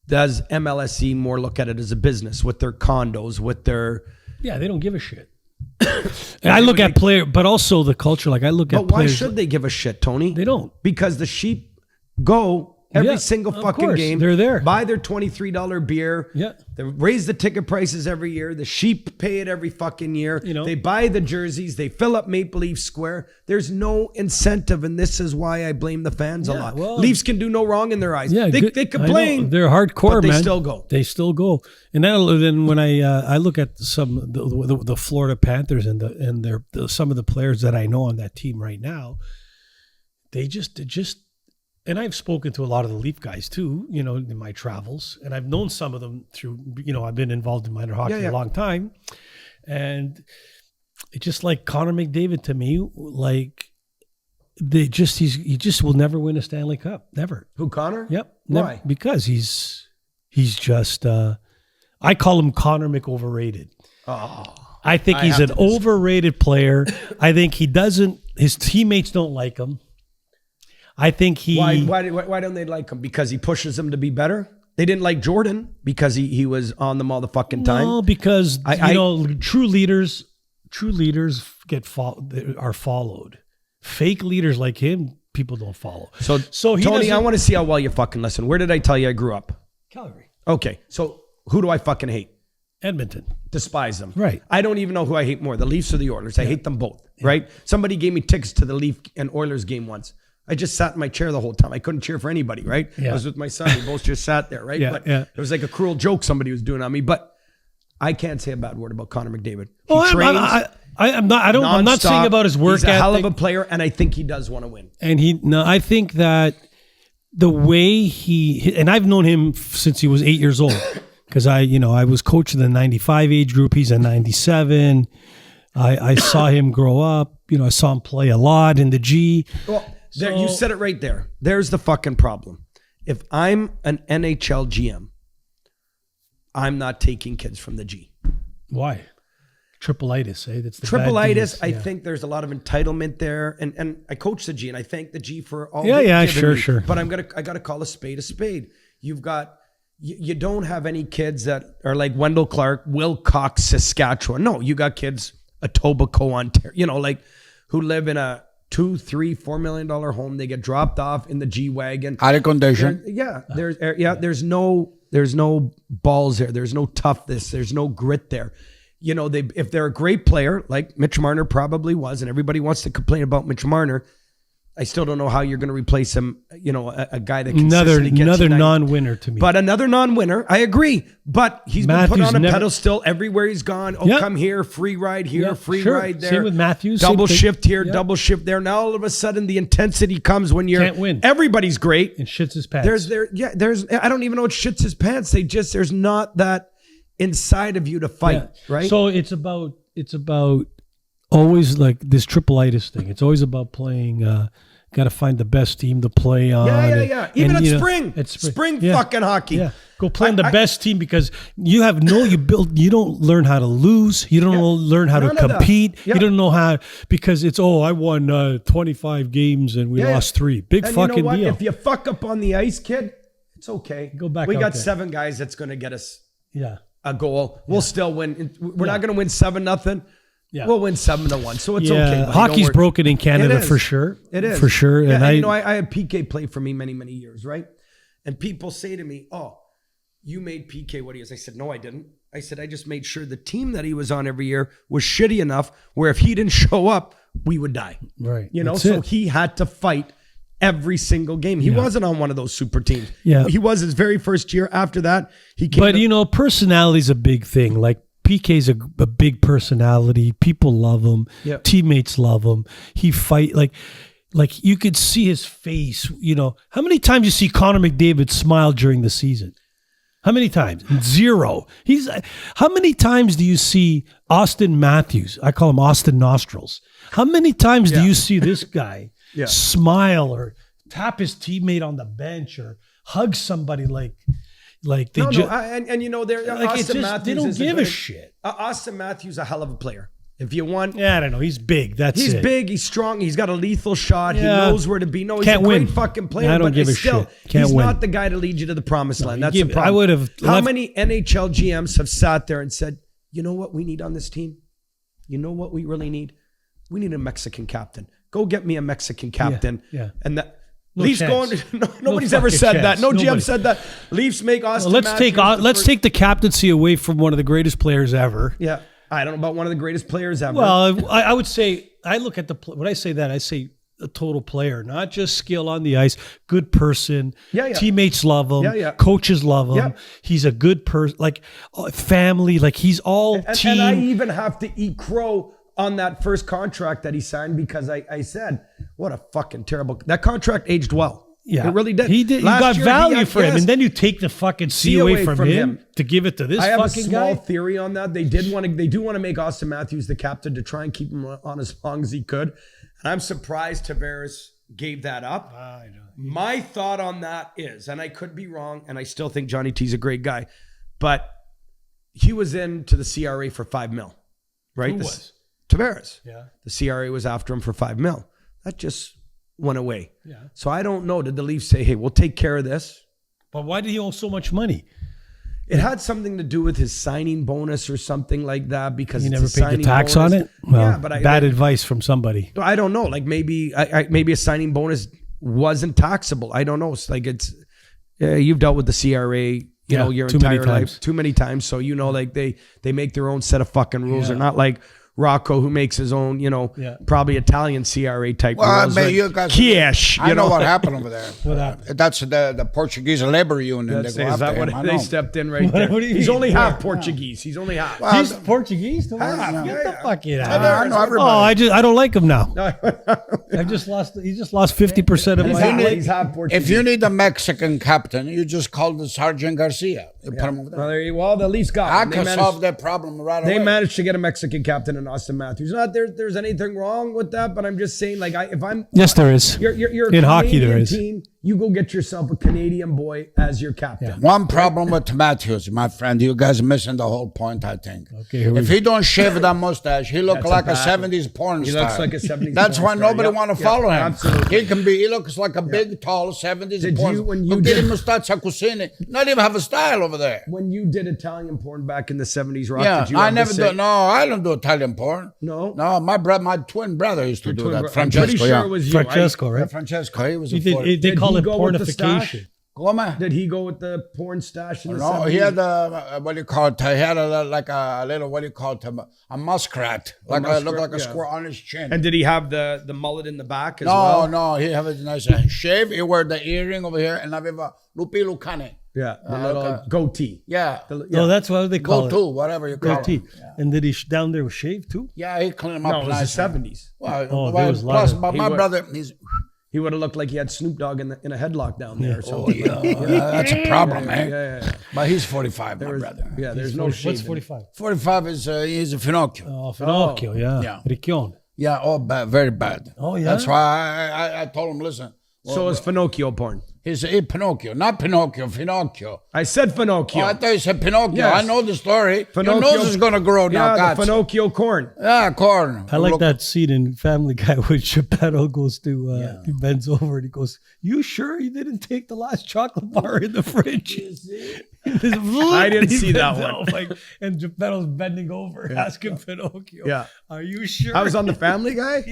Does MLSE more look at it as a business with their condos, with their... Yeah, they don't give a shit. And I look at player, but also the culture. Like I look at But why players, should they give a shit, Tony? They don't. Because the sheep go every single fucking game. They're there. Buy their $23 beer. Yeah. They raise the ticket prices every year. The sheep pay it every fucking year. They buy the jerseys. They fill up Maple Leaf Square. There's no incentive, and this is why I blame the fans a lot. Well, Leafs can do no wrong in their eyes. Yeah, they complain. They're hardcore, but they man. still go. They still go. And then when I look at some the Florida Panthers and some of the players that I know on that team right now, they just. And I've spoken to a lot of the Leaf guys too, in my travels, and I've known some of them through, I've been involved in minor hockey a long time, and it's just like Connor McDavid to me, like he just will never win a Stanley Cup, never. Who, Connor? Yep. Why? Because he's He's just, I call him Connor McOverrated. Oh, I think he's an overrated player. I think his teammates don't like him. I think Why don't they like him? Because he pushes them to be better? They didn't like Jordan because he was on them all the fucking time? No, because, true leaders are followed. Fake leaders like him, people don't follow. So Tony, I want to see how well you fucking listen. Where did I tell you I grew up? Calgary. Okay, so who do I fucking hate? Edmonton. Despise them. Right. I don't even know who I hate more, the Leafs or the Oilers. I hate them both, right? Somebody gave me tickets to the Leaf and Oilers game once. I just sat in my chair the whole time. I couldn't cheer for anybody, right? Yeah. I was with my son. We both just sat there, right? But it was like a cruel joke somebody was doing on me. But I can't say a bad word about Connor McDavid. He trains. I'm not saying about his work ethic. He's a hell of a player, and I think he does want to win. And I think that the way and I've known him since he was 8 years old, because I was coaching the 95 age group. He's a 97. I saw him grow up. I saw him play a lot in the G. Well, you said it right there. There's the fucking problem. If I'm an NHL GM, I'm not taking kids from the G. Why? Triple-itis, eh? That's the Triple-itis. I think there's a lot of entitlement there, and I coach the G, and I thank the G for all. Sure. But I gotta call a spade a spade. You don't have any kids that are like Wendell Clark, Wilcox, Saskatchewan. No, you got kids, Etobicoke, Ontario, who live in a $2, $3, $4 million home. They get dropped off in the G wagon. Air condition. There's no balls there. There's no toughness. There's no grit there. If they're a great player, like Mitch Marner probably was, and everybody wants to complain about Mitch Marner, I still don't know how you're going to replace him. A guy that consistently gets another non-winner to me. But another non-winner, I agree. But he's been put on a pedestal everywhere he's gone. Oh, come here, free ride here, ride there. Same with Matthews. Double shift here, double shift there. Now all of a sudden the intensity comes when can't win. Everybody's great and shits his pants. There's I don't even know what shits his pants. There's not that inside of you to fight, right? So it's about always like this triple-itis thing. It's always about playing. Got to find the best team to play on. Yeah. Even at spring fucking hockey. Yeah. Go play on the best team because you don't learn how to lose. You don't learn how to compete. You don't know how, because it's, I won 25 games and we lost 3. Big fucking deal. If you fuck up on the ice, kid, it's okay. Go back. We got there. 7 guys that's going to get us a goal. We'll still win. We're not going to win 7-0. Yeah. We'll win 7-1, so it's okay. Hockey's broken in Canada for sure. It is for sure. Yeah, and I had PK play for me many, many years, right? And people say to me, "Oh, you made PK what he is." I said, "No, I didn't." I said, "I just made sure the team that he was on every year was shitty enough where if he didn't show up, we would die." Right. He had to fight every single game. He wasn't on one of those super teams. Yeah. He was his very first year. After that, he came. But personality's a big thing. Like, PK's a big personality. People love him. Yep. Teammates love him. He like you could see his face. How many times you see Connor McDavid smile during the season? How many times? 0. How many times do you see Austin Matthews? I call him Austin Nostrils. How many times do you see this guy smile or tap his teammate on the bench or hug somebody Austin Matthews. They don't give a shit. Austin Matthews, a hell of a player. If you want, I don't know. He's big. He's big. He's strong. He's got a lethal shot. He knows where to be. No, he's a great fucking player. I don't give a shit. He's not the guy to lead you to the promised land. That's the problem. I would have. How many NHL GMs have sat there and said, "You know what we need on this team? You know what we really need? We need a Mexican captain. Go get me a Mexican captain." Yeah. And that. Leafs nobody's ever said that. No GM said that. Leafs make Austin Matthews. Let's take the captaincy away from one of the greatest players ever. Yeah. I don't know about one of the greatest players ever. Well, I would say, I look at when I say that, I say a total player, not just skill on the ice, good person. Teammates love him. Coaches love him. He's a good person, family, he's all team. And I even have to eat crow on that first contract that he signed because I said, what a fucking terrible... That contract aged well. Yeah. It really did. He did. You got value for him, and then you take the fucking C away from him to give it to this fucking guy. I have a small theory on that. They do want to make Austin Matthews the captain to try and keep him on as long as he could. And I'm surprised Tavares gave that up. My thought on that is, and I could be wrong, and I still think Johnny T's a great guy, but he was into the CRA for $5 million, right? Who was? Tavares. Yeah. The CRA was after him for $5 million. That just went away. Yeah. So I don't know. Did the Leafs say, hey, we'll take care of this? But why did he owe so much money? It had something to do with his signing bonus or something like that because He it's never a paid the signing tax bonus. on it? Well, Yeah, but bad advice from somebody. I don't know. Like maybe maybe a signing bonus wasn't taxable. I don't know. It's like you've dealt with the CRA, you know, your entire life too many times. So you know, like they make their own set of fucking rules. They're not like Rocco, who makes his own, you know, probably Italian CRA type rules. I mean, you guys, Cash, I know what happened over there. What happened? That's the Portuguese labor union. Is that what they stepped in right there? What do you He's mean? only half Portuguese. He's only half. Well, He's Portuguese? Get the fuck out. I know everybody. I don't like him now. He just lost 50% of my He's half Portuguese. If you need a Mexican captain, you just call the Sergeant Garcia. You put him over there. Well, the Leafs got I him. can solve that problem right away. They managed to get a Mexican captain in Austin Matthews. Not there's anything wrong with that, but I'm just saying, like, Yes, there is. You're In hockey, there is. Team, you go get yourself a Canadian boy as your captain. Yeah. One problem with Matthews, my friend, you guys are missing the whole point, I think. Okay, here we if go. he don't shave that mustache, he look That's like a bad 70s porn He star. looks like a 70s That's why porn star. nobody Yep, want to yep, follow him. absolutely. He looks like a big, tall 70s Did porn you- star. when you Get did- him mustache cucine. Not even have a style over there. When you did Italian porn back in the 70s, Rock, Yeah, did you I ever never say, do. No, I don't do Italian porn. No? No, my twin brother used to do that. I'm Francesco, pretty sure yeah. it was you. Francesco, Yeah, right? Francesco, he was He a did, four. they Did call he it go with the stash? pornification. Come Did he go with the porn stash in the No, 70s? he had what do you call it? He had like a little, what do you call it? A muskrat. Looked like a squirrel on his chin. And did he have the mullet in the back as well? No, he have a nice shave. He wear the earring over here and aveva lupi lucane. Yeah, the little goatee. Yeah. No, that's what they call Go it. to, whatever you call Goatee. it. Yeah. And did he down there was shaved too? Yeah, he cleaned him No, up it nice. was the 70s. Well, there was a lot plus, of- but my brother, he's... He would have looked like he had Snoop Dogg in a headlock down there or Oh, something. yeah, that's a problem, eh? Yeah. But he's 45, my brother. Yeah, there's no What's shame. 45? 45 is he's a Finocchio. Oh, Finocchio, yeah. Yeah. Riccione. Yeah, bad, very bad. Oh, yeah? That's why I told him, listen. So is Finocchio porn. He's Pinocchio, not Pinocchio, Finocchio. I said Finocchio. Oh, I thought you said Pinocchio. Yes. I know the story. Pinocchio- Your nose is going to grow now, Yeah, God. the Finocchio corn. Yeah, corn. I like Look- that scene in Family Guy when Geppetto goes to, he bends over and he goes, "You sure you didn't take the last chocolate bar in the fridge?" I didn't see that one. And Geppetto's bending over asking Pinocchio, Yeah. "Are you sure?" I was on the Family Guy?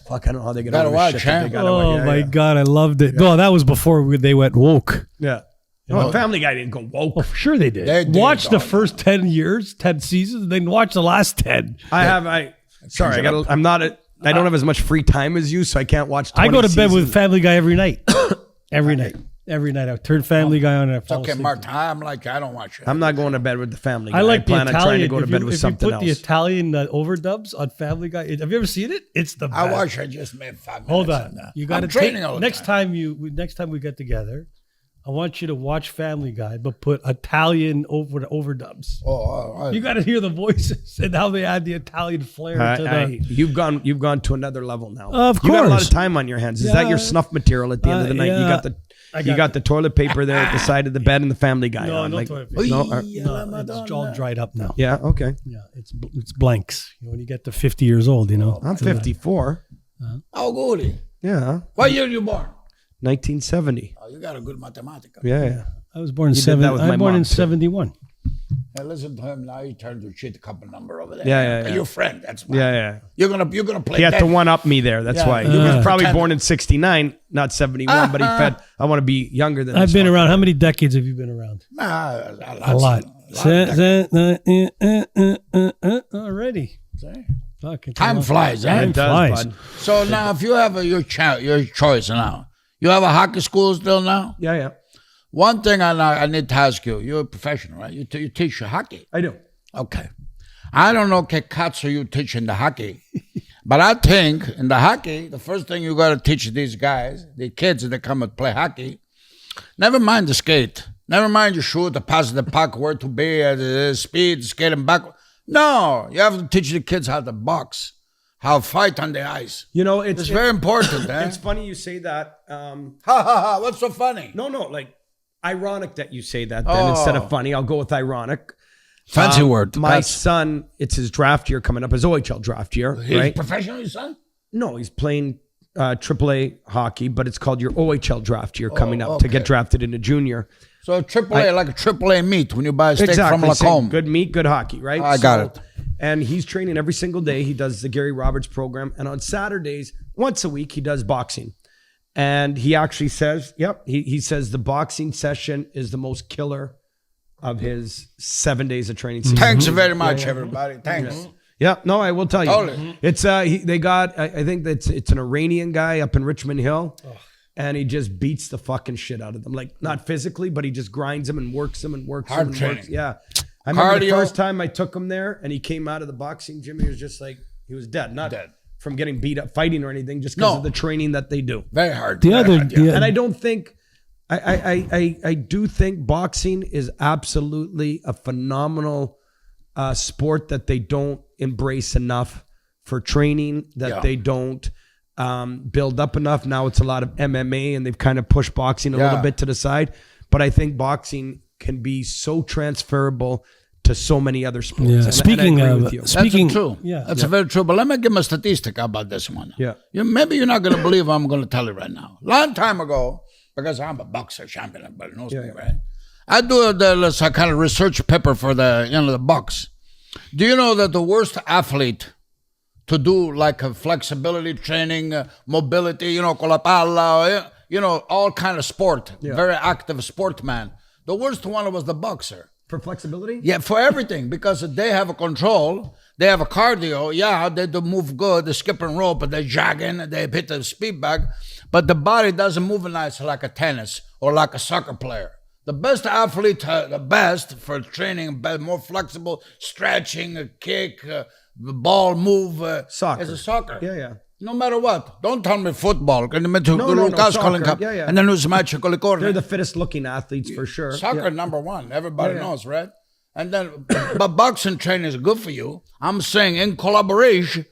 Fuck, I don't know how they get Gotta over watch, shit that huh? they gotta Oh watch. my God, I loved it. No, that was before they went woke. Yeah. No, Family Guy didn't go woke. Oh, sure they did. They did, Watch the dog. first 10 years, 10 seasons, and then watch the last 10. I don't have as much free time as you, so I can't watch 20 I go to bed with seasons. Family Guy every night. Every night. I turn Family Guy on and I fall Okay, asleep. Martin, I'm like, I don't watch it. I'm not going to bed with the Family Guy. I like the plan Italian. on trying to go to bed with if something you put the else. Italian overdubs on Family Guy, have you ever seen it? It's the best. I watch. I just made 5 minutes. Hold on on, that. you got to I'm training all the next time. Next time we get together, I want you to watch Family Guy, but put Italian overdubs. Oh, You got to hear the voices and how they add the Italian flair to the. You've gone to another level now. Of You got a lot course. of time on your hands. Is that your snuff material at the end of the night? yeah. You got the toilet paper there at the side of the bed and the Family Guy No, on. no Like, toilet paper. no, No, it's all dried up now. yeah, okay. Yeah, it's blanks. When you get to 50 years old, I'm 54. Oh, goody. Yeah, What year you born? 1970. Oh, you got a good mathematics. Yeah. I was born in You did that with my mom, in too. 71. Hey, listen to him now. He turned to shit a couple number over there. Yeah. Your friend. That's why. Yeah. You're gonna play. He had that. to one up me there. That's Yeah. why. He was probably Pretend. born in 69, not 71, but he fed, I want to be younger than I've this been fucker. around. How many decades have you been around? A A lot. Already. Fuck, it's a Time lot. flies, eh? Time It does, flies. bud. So now, if you have your choice now, you have a hockey school still now. Yeah. One thing I need to ask you: you're a professional, right? You teach hockey. I do. Okay. I don't know what cuts are you teaching the hockey, but I think in the hockey, the first thing you got to teach these guys, the kids that come and play hockey, never mind the skate, never mind you shoot, the pass the puck, where to be, the speed, skating back. No, you have to teach the kids how to box, how fight on the ice. You know, it's very important. It's funny you say that. What's so funny? No, like ironic that you say that. Then instead of funny, I'll go with ironic. Fancy word. My son, it's his draft year coming up, his OHL draft year. He's professional, your son? No, he's playing AAA hockey, but it's called your OHL draft year coming up to get drafted into junior. So AAA, like a AAA meat when you buy a steak from Lacombe. Good meat, good hockey, right? I got it. And he's training every single day. He does the Gary Roberts program. And on Saturdays, once a week, he does boxing. And he actually says, he says the boxing session is the most killer of his 7 days of training season. Thanks very much, everybody. Thanks. Yeah, no, I will tell you. Totally. It's they got. I think it's an Iranian guy up in Richmond Hill, and he just beats the fucking shit out of them. Like not physically, but he just grinds them and works them and works Hard them. And training. works. Yeah, I remember the first time I took him there, and he came out of the boxing gym. He was just like he was dead, not dead from getting beat up fighting or anything, just because of the training that they do. Very hard. And I don't think. I do think boxing is absolutely a phenomenal sport that they don't embrace enough for training, that they don't build up enough. Now it's a lot of MMA and they've kind of pushed boxing a little bit to the side. But I think boxing can be so transferable to so many other sports. Yeah. And Speaking I agree of, with you. speaking, That's true. Yeah. That's very true. But let me give a statistic about this one. Yeah. Maybe you're not going to believe what I'm going to tell you right now. Long time ago, because I'm a boxer champion, everybody knows me, right? I do this kind of research paper for the box. Do you know that the worst athlete to do like a flexibility training, mobility, con la palla, all kind of sport, very active sportman. The worst one was the boxer. For flexibility? Yeah, for everything, because they have a control, they have a cardio, they do move good, they skip and rope, they jogging, they hit the speed bag, but the body doesn't move nice like a tennis or like a soccer player. The best athlete, the best for training, more flexible, stretching, a kick, ball move, soccer. Is a soccer. Yeah. No matter what. Don't tell me football. No, soccer. And then who's match? They're the fittest looking athletes for sure. Soccer number one. Everybody knows, right? And then, but boxing training is good for you. I'm saying in collaboration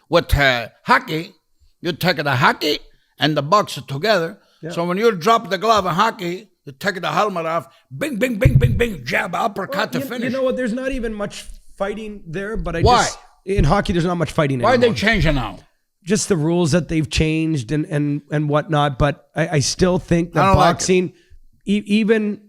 with hockey, you take the hockey and the boxer together. Yeah. So when you drop the glove in hockey, you take the helmet off, bing, bing, bing, bing, bing, jab, uppercut to finish. You know what? There's not even much fighting there, but Why? In hockey, there's not much fighting anymore. Why are they changing now? Just the rules that they've changed and whatnot. But I still think that boxing, even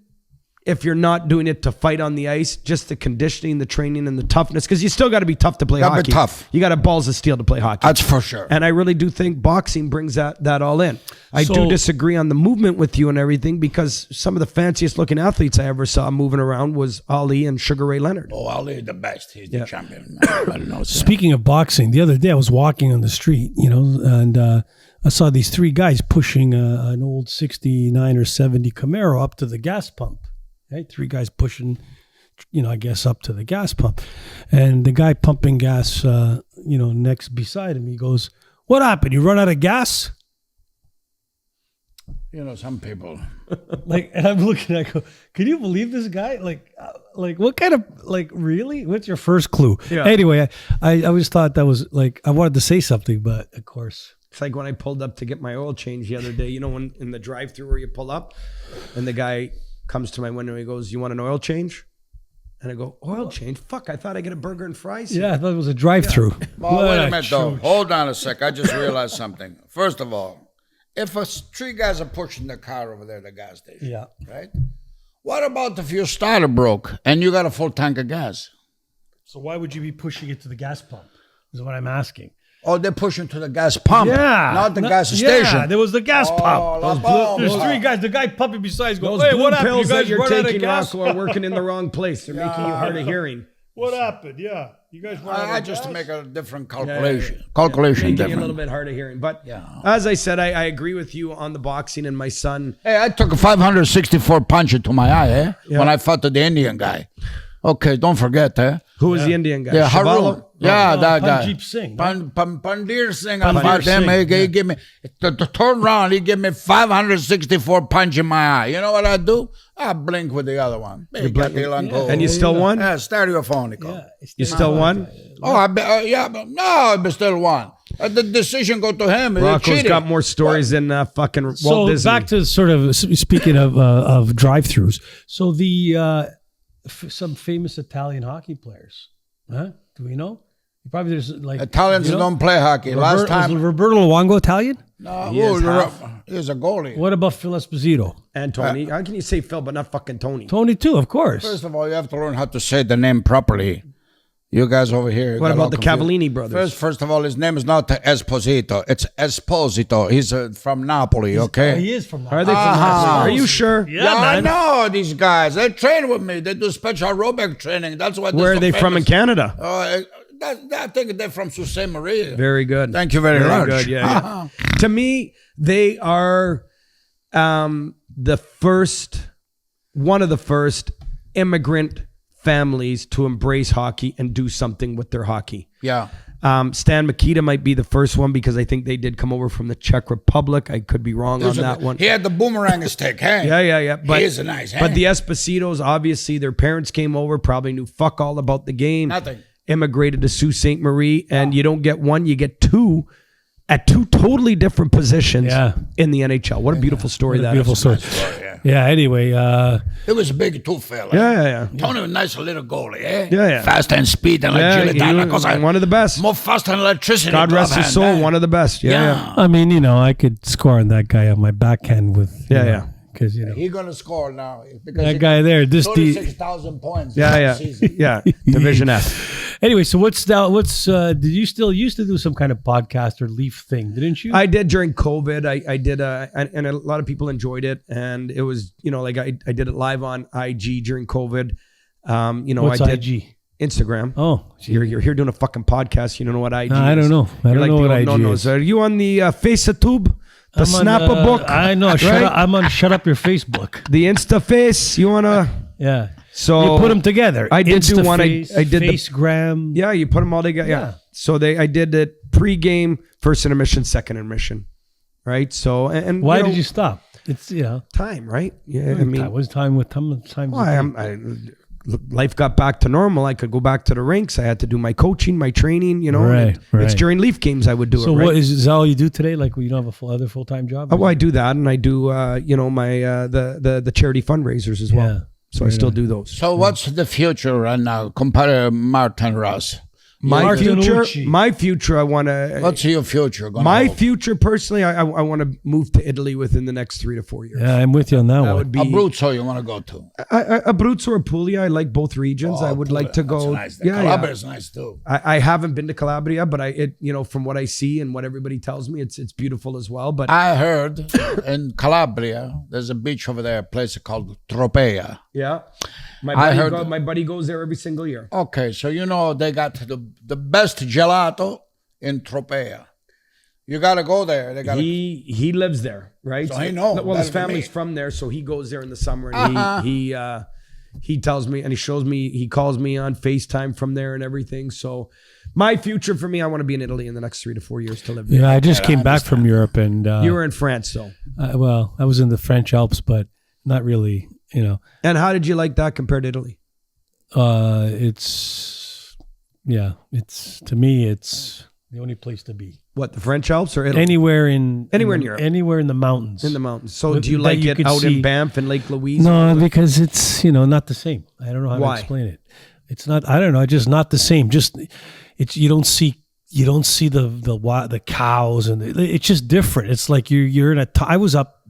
if you're not doing it to fight on the ice, just the conditioning, the training, and the toughness, because you still got to be tough to play hockey. Be tough. You got to balls of steel to play hockey. That's for sure. And I really do think boxing brings that all in. I do disagree on the movement with you and everything, because some of the fanciest looking athletes I ever saw moving around was Ali and Sugar Ray Leonard. Oh, Ali the best. He's the champion. Everybody knows that. Speaking of boxing, the other day I was walking on the street, and I saw these three guys pushing an old 69 or 70 Camaro up to the gas pump. Right? Three guys pushing, I guess up to the gas pump. And the guy pumping gas, next beside him, he goes, "What happened? You run out of gas?" Some people. And I'm looking, I go, can you believe this guy? What kind of, really? What's your first clue? Yeah. Anyway, I always thought that was I wanted to say something, but of course. It's like when I pulled up to get my oil change the other day, when in the drive-thru where you pull up and the guy comes to my window and he goes, "You want an oil change?" And I go, "Oil change? Fuck, I thought I get a burger and fries here." Yeah, I thought it was a drive-thru. Yeah. Well, wait a minute though. Hold on a sec. I just realized something. First of all, if three guys are pushing the car over there at the gas station, right? What about if your starter broke and you got a full tank of gas? So why would you be pushing it to the gas pump? Is what I'm asking. Oh, they're pushing to the gas pump. Yeah. Not the gas station. Yeah, there was the gas pump. There's three guys. The guy pumping besides goes, "Hey, what happened? You guys run out of gas?" Rocco, are working in the wrong place. They're making you hard of hearing. What happened? Yeah. You guys run out of gas? Just to make a different calculation. Calculation making different. you a little bit hard of hearing. But as I said, I agree with you on the boxing, and my son. Hey, I took a 564 punch into my eye, when I fought the Indian guy. Okay, don't forget, Who was the Indian guy? Yeah, Harun. That guy. Pandeep Singh. Pandeep Singh. I fought him. He gave me the third round. He gave me 564 punch in my eye. You know what I do? I blink with the other one. And you still won? Yeah, stereophonical. You still won? But no, still won. The decision go to him. Rocco's got more stories than fucking Walt Disney. So back to sort of speaking of drive-throughs. So some famous Italian hockey players, huh? Do we know? Probably there's like Italians don't play hockey. Last time was Roberto Luongo Italian? No, he's a goalie. What about Phil Esposito? And Tony. How can you say Phil but not fucking Tony? Tony too, of course. First of all, you have to learn how to say the name properly. You guys over here. What about the Cavallini brothers? First of all, his name is not Esposito. It's Esposito. He's from Napoli, okay? He is from Napoli. Are they from Napoli? Are you sure? Yeah, I know these guys. They train with me. They do special aerobic training. That's why. Where are they from in Canada? I think they're from Sault Ste. Marie. Very good. Thank you very much. Good. Yeah. To me, they are one of the first immigrant families to embrace hockey and do something with their hockey. Yeah. Stan Mikita might be the first one because I think they did come over from the Czech Republic. I could be wrong on that one. He had the boomerang stick, hey? Yeah. But, he is a nice, hey? But the Espositos, obviously, their parents came over, probably knew fuck all about the game. Nothing. Immigrated to Sault Ste. Marie, and you don't get one, you get two at two totally different positions in the NHL. What a beautiful story that is. Beautiful story. Anyway. It was a big two fella. Yeah. Tony was a nice little goalie, eh? Yeah. Fast and speed and agility. One of the best. More fast than electricity. God rest his soul, one of the best. Yeah. I mean, I could score on that guy on my backhand with... Yeah. Because he's gonna score now. Because that guy there, 36,000 points. Yeah. Division F. Anyway, so did you still used to do some kind of podcast or Leaf thing, didn't you? I did during COVID. I did, and a lot of people enjoyed it. And it was, like I did it live on IG during COVID. What's I did IG? Instagram. Oh, you're here doing a fucking podcast. You don't know what IG is. I don't know. I don't know what IG is. Are you on the FaceTube? The Snapper book. I know. Right? I'm on Shut Up Your Facebook. The Insta Face. You wanna? Yeah. So you put them together. I did do one. I did Facegram. Yeah, you put them all together. Yeah. So I did it pre-game, first intermission, second intermission, right? So and why did you stop? It's time, right? Yeah, I mean, it was time with time. Life got back to normal. I could go back to the rinks. I had to do my coaching, my training. Right. It's during Leaf games I would do it. So what is that all you do today? Like, you don't have other full-time job? Oh, well, I do that, and I do my the charity fundraisers as well. Yeah. So I still do those. So what's the future right now compared to Martin Ross? My future, I want to... What's your future going to My future, personally, I want to move to Italy within the next 3 to 4 years. Yeah, I'm with you on that one. Would be Abruzzo you want to go to? Abruzzo or Puglia, I like both regions. I would like to go... That's nice. Calabria is nice too. I haven't been to Calabria, but from what I see and what everybody tells me, it's beautiful as well. But I heard in Calabria, there's a beach over there, a place called Tropea. Yeah. My buddy goes there every single year. Okay, so they got the best gelato in Tropea. You got to go there. He lives there, right? So I know. Well, his family's from there, so he goes there in the summer, and he tells me and he shows me. He calls me on FaceTime from there and everything. So my future for me, I want to be in Italy in the next 3 to 4 years to live there. Yeah, I just came back from Europe, and you were in France, though. Well, I was in the French Alps, but not really. And how did you like that compared to Italy? It's to me, it's the only place to be. What, the French Alps or Italy? Anywhere in Europe. Anywhere in the mountains. In the mountains. So do you like it out in Banff and Lake Louise? No, because it's, not the same. I don't know how to explain it. It's not, I don't know, just not the same. Just, you don't see the cows and it's just different. It's like you're in I was up,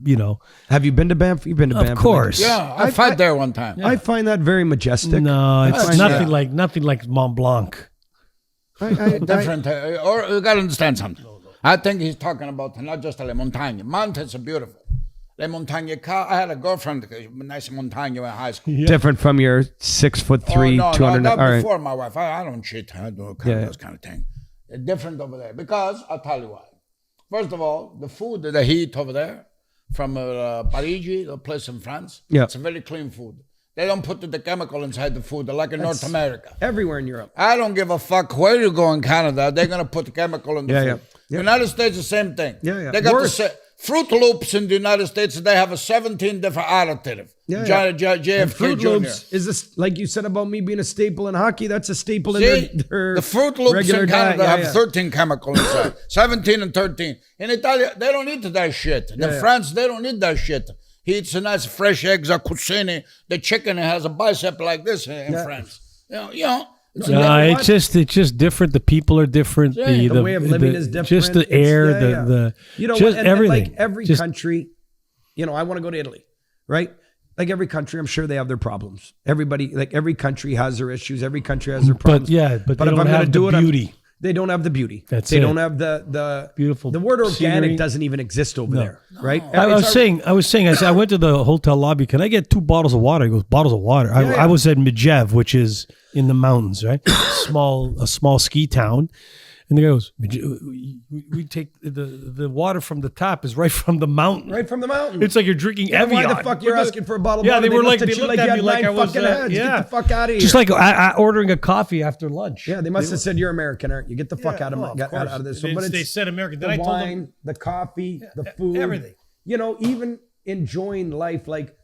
Have you been to Banff? You've been to Banff. Of course. Yeah, I fought there one time. I find that very majestic. No, it's nothing like Mont Blanc. Different. Or you got to understand something. I think he's talking about not just Le Montagne. Mountains are beautiful. Le Montagne, I had a girlfriend, nice Montagne in high school. Yeah. Different from your 6'3", 200. No, not before my wife. I don't cheat. I do those kind of things. It's different over there because I'll tell you why. First of all, the food that they eat over there from Parigi, the place in France, it's a very clean food. They don't put the chemical inside the food. They're like in North America. Everywhere in Europe. I don't give a fuck where you go in Canada. They're going to put the chemical in the food. Yeah. United States, the same thing. Yeah. They got Fruit Loops in the United States, they have a 17 different additives. JFK Fruit Jr. Loops is this, like you said about me being a staple in hockey, that's a staple See, in their the Fruit Loops in Canada have 13 chemicals inside. 17 and 13. In Italy, they don't eat that shit. In France, they don't eat that shit. He eats a nice fresh eggs, a cucine. The chicken has a bicep like this in France. You know. No, it's just different. The people are different. The way of living is different. Just the air, the you know, just everything. Like every country, you know, I want to go to Italy, right? Like every country, I'm sure they have their problems. Everybody, like every country has their issues. Every country has their problems. But they don't have the beauty. They don't have the beauty. They don't have the beautiful. The word organic scenery doesn't even exist over there, right? I was saying, I said, I went to the hotel lobby. Can I get 2 bottles of water? He goes, bottles of water. I was at Medjev, which is in the mountains, right? a small ski town. And the guy goes, we take the water from the tap is right from the mountain. Right from the mountain. It's like you're drinking Evian. Why the fuck you're asking for a bottle of water? They looked at me like I was, Get the fuck out of here. Just like ordering a coffee after lunch. Yeah, they must have said, you're American, aren't you? Get the fuck out of this. So, but they said American. Then the I told wine, them, the coffee, the food. Everything. You know, even enjoying life. Like,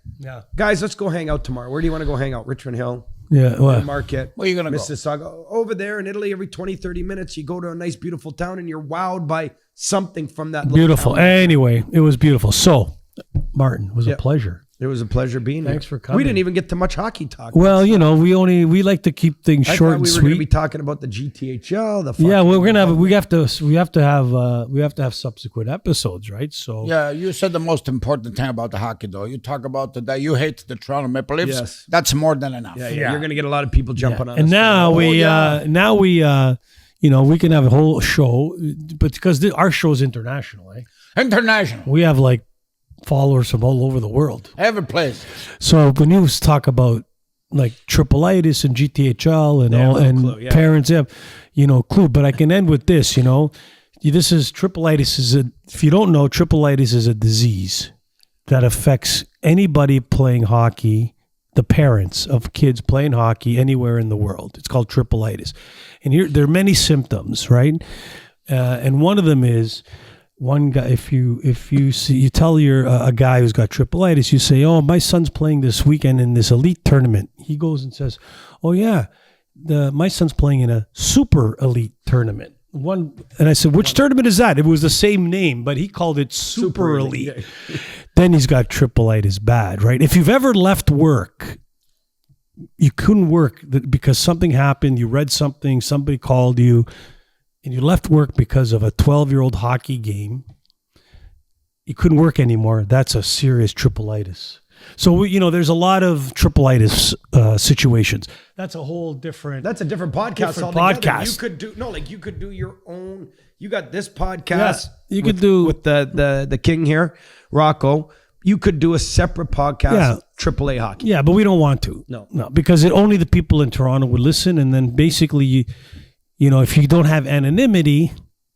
guys, let's go hang out tomorrow. Where do you want to go hang out? Richmond Hill? Yeah, what? Market. Where are you going to go? Mississauga. Over there in Italy, every 20, 30 minutes, you go to a nice, beautiful town and you're wowed by something from that. Beautiful. Anyway, it was beautiful. So, Martin, it was a pleasure. It was a pleasure being here. Thanks for coming. We didn't even get to much hockey talk. Well, you know, we like to keep things short and we were sweet. going to be talking about the GTHL. We're gonna we have to have subsequent episodes, right? So you said the most important thing about the hockey, though. You talk about that you hate the Toronto Maple Leafs. Yes. That's more than enough. Yeah. You're going to get a lot of people jumping on. And us now we you know, we can have a whole show, but because our show is international, eh? International. We have like followers from all over the world. Every place. So when you talk about like triple-itis and GTHL and all and parents have, you know, clue. But I can end with this, you know. This is triple-itis if you don't know, triple-itis is a disease that affects anybody playing hockey, the parents of kids playing hockey anywhere in the world. It's called triple-itis. And there are many symptoms, right? And one of them is one guy, if you see, you tell a guy who's got triple-itis, you say, oh, my son's playing this weekend in this elite tournament. He goes and says, oh yeah, my son's playing in a super elite tournament. And I said, which tournament is that? It was the same name, but he called it super elite. Then he's got triple-itis bad, right? If you've ever left work, you couldn't work because something happened, you read something, somebody called you, and you left work because of a 12-year-old hockey game, you couldn't work anymore. That's a serious triple-itis. So, you know, there's a lot of triple-itis situations. That's a whole different... That's a different podcast altogether. You could do your own... You got this podcast could do with the king here, Rocco. You could do a separate podcast, AAA hockey. Yeah, but we don't want to. No, because only the people in Toronto would listen, and then basically... You know, if you don't have anonymity,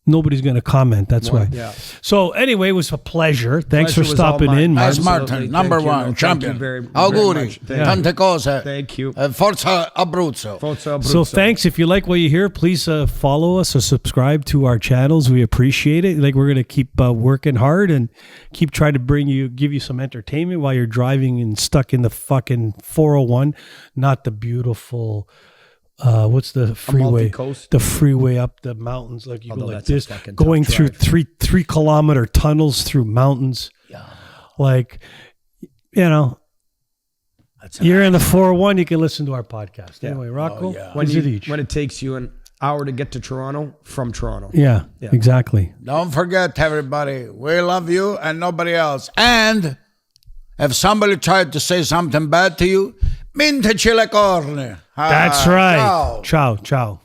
nobody's going to comment. That's why. Yeah. So anyway, it was a pleasure. Thanks for stopping in, Martin. Martin, number one, champion. Auguri, tante cose. Thank you. Forza Abruzzo. So thanks. If you like what you hear, please follow us or subscribe to our channels. We appreciate it. Like, we're going to keep working hard and keep trying to give you some entertainment while you're driving and stuck in the fucking 401, not the beautiful... what's the freeway? The freeway up the mountains, like you go like this, going through 3 kilometer tunnels through mountains. Yeah. Like, you know, you're in the 401, you can listen to our podcast. Yeah. Anyway, Rocco, when it takes you an hour to get to Toronto from Toronto. Yeah, exactly. Don't forget, everybody, we love you and nobody else. And if somebody tried to say something bad to you, minteci le corna. That's right. Ciao.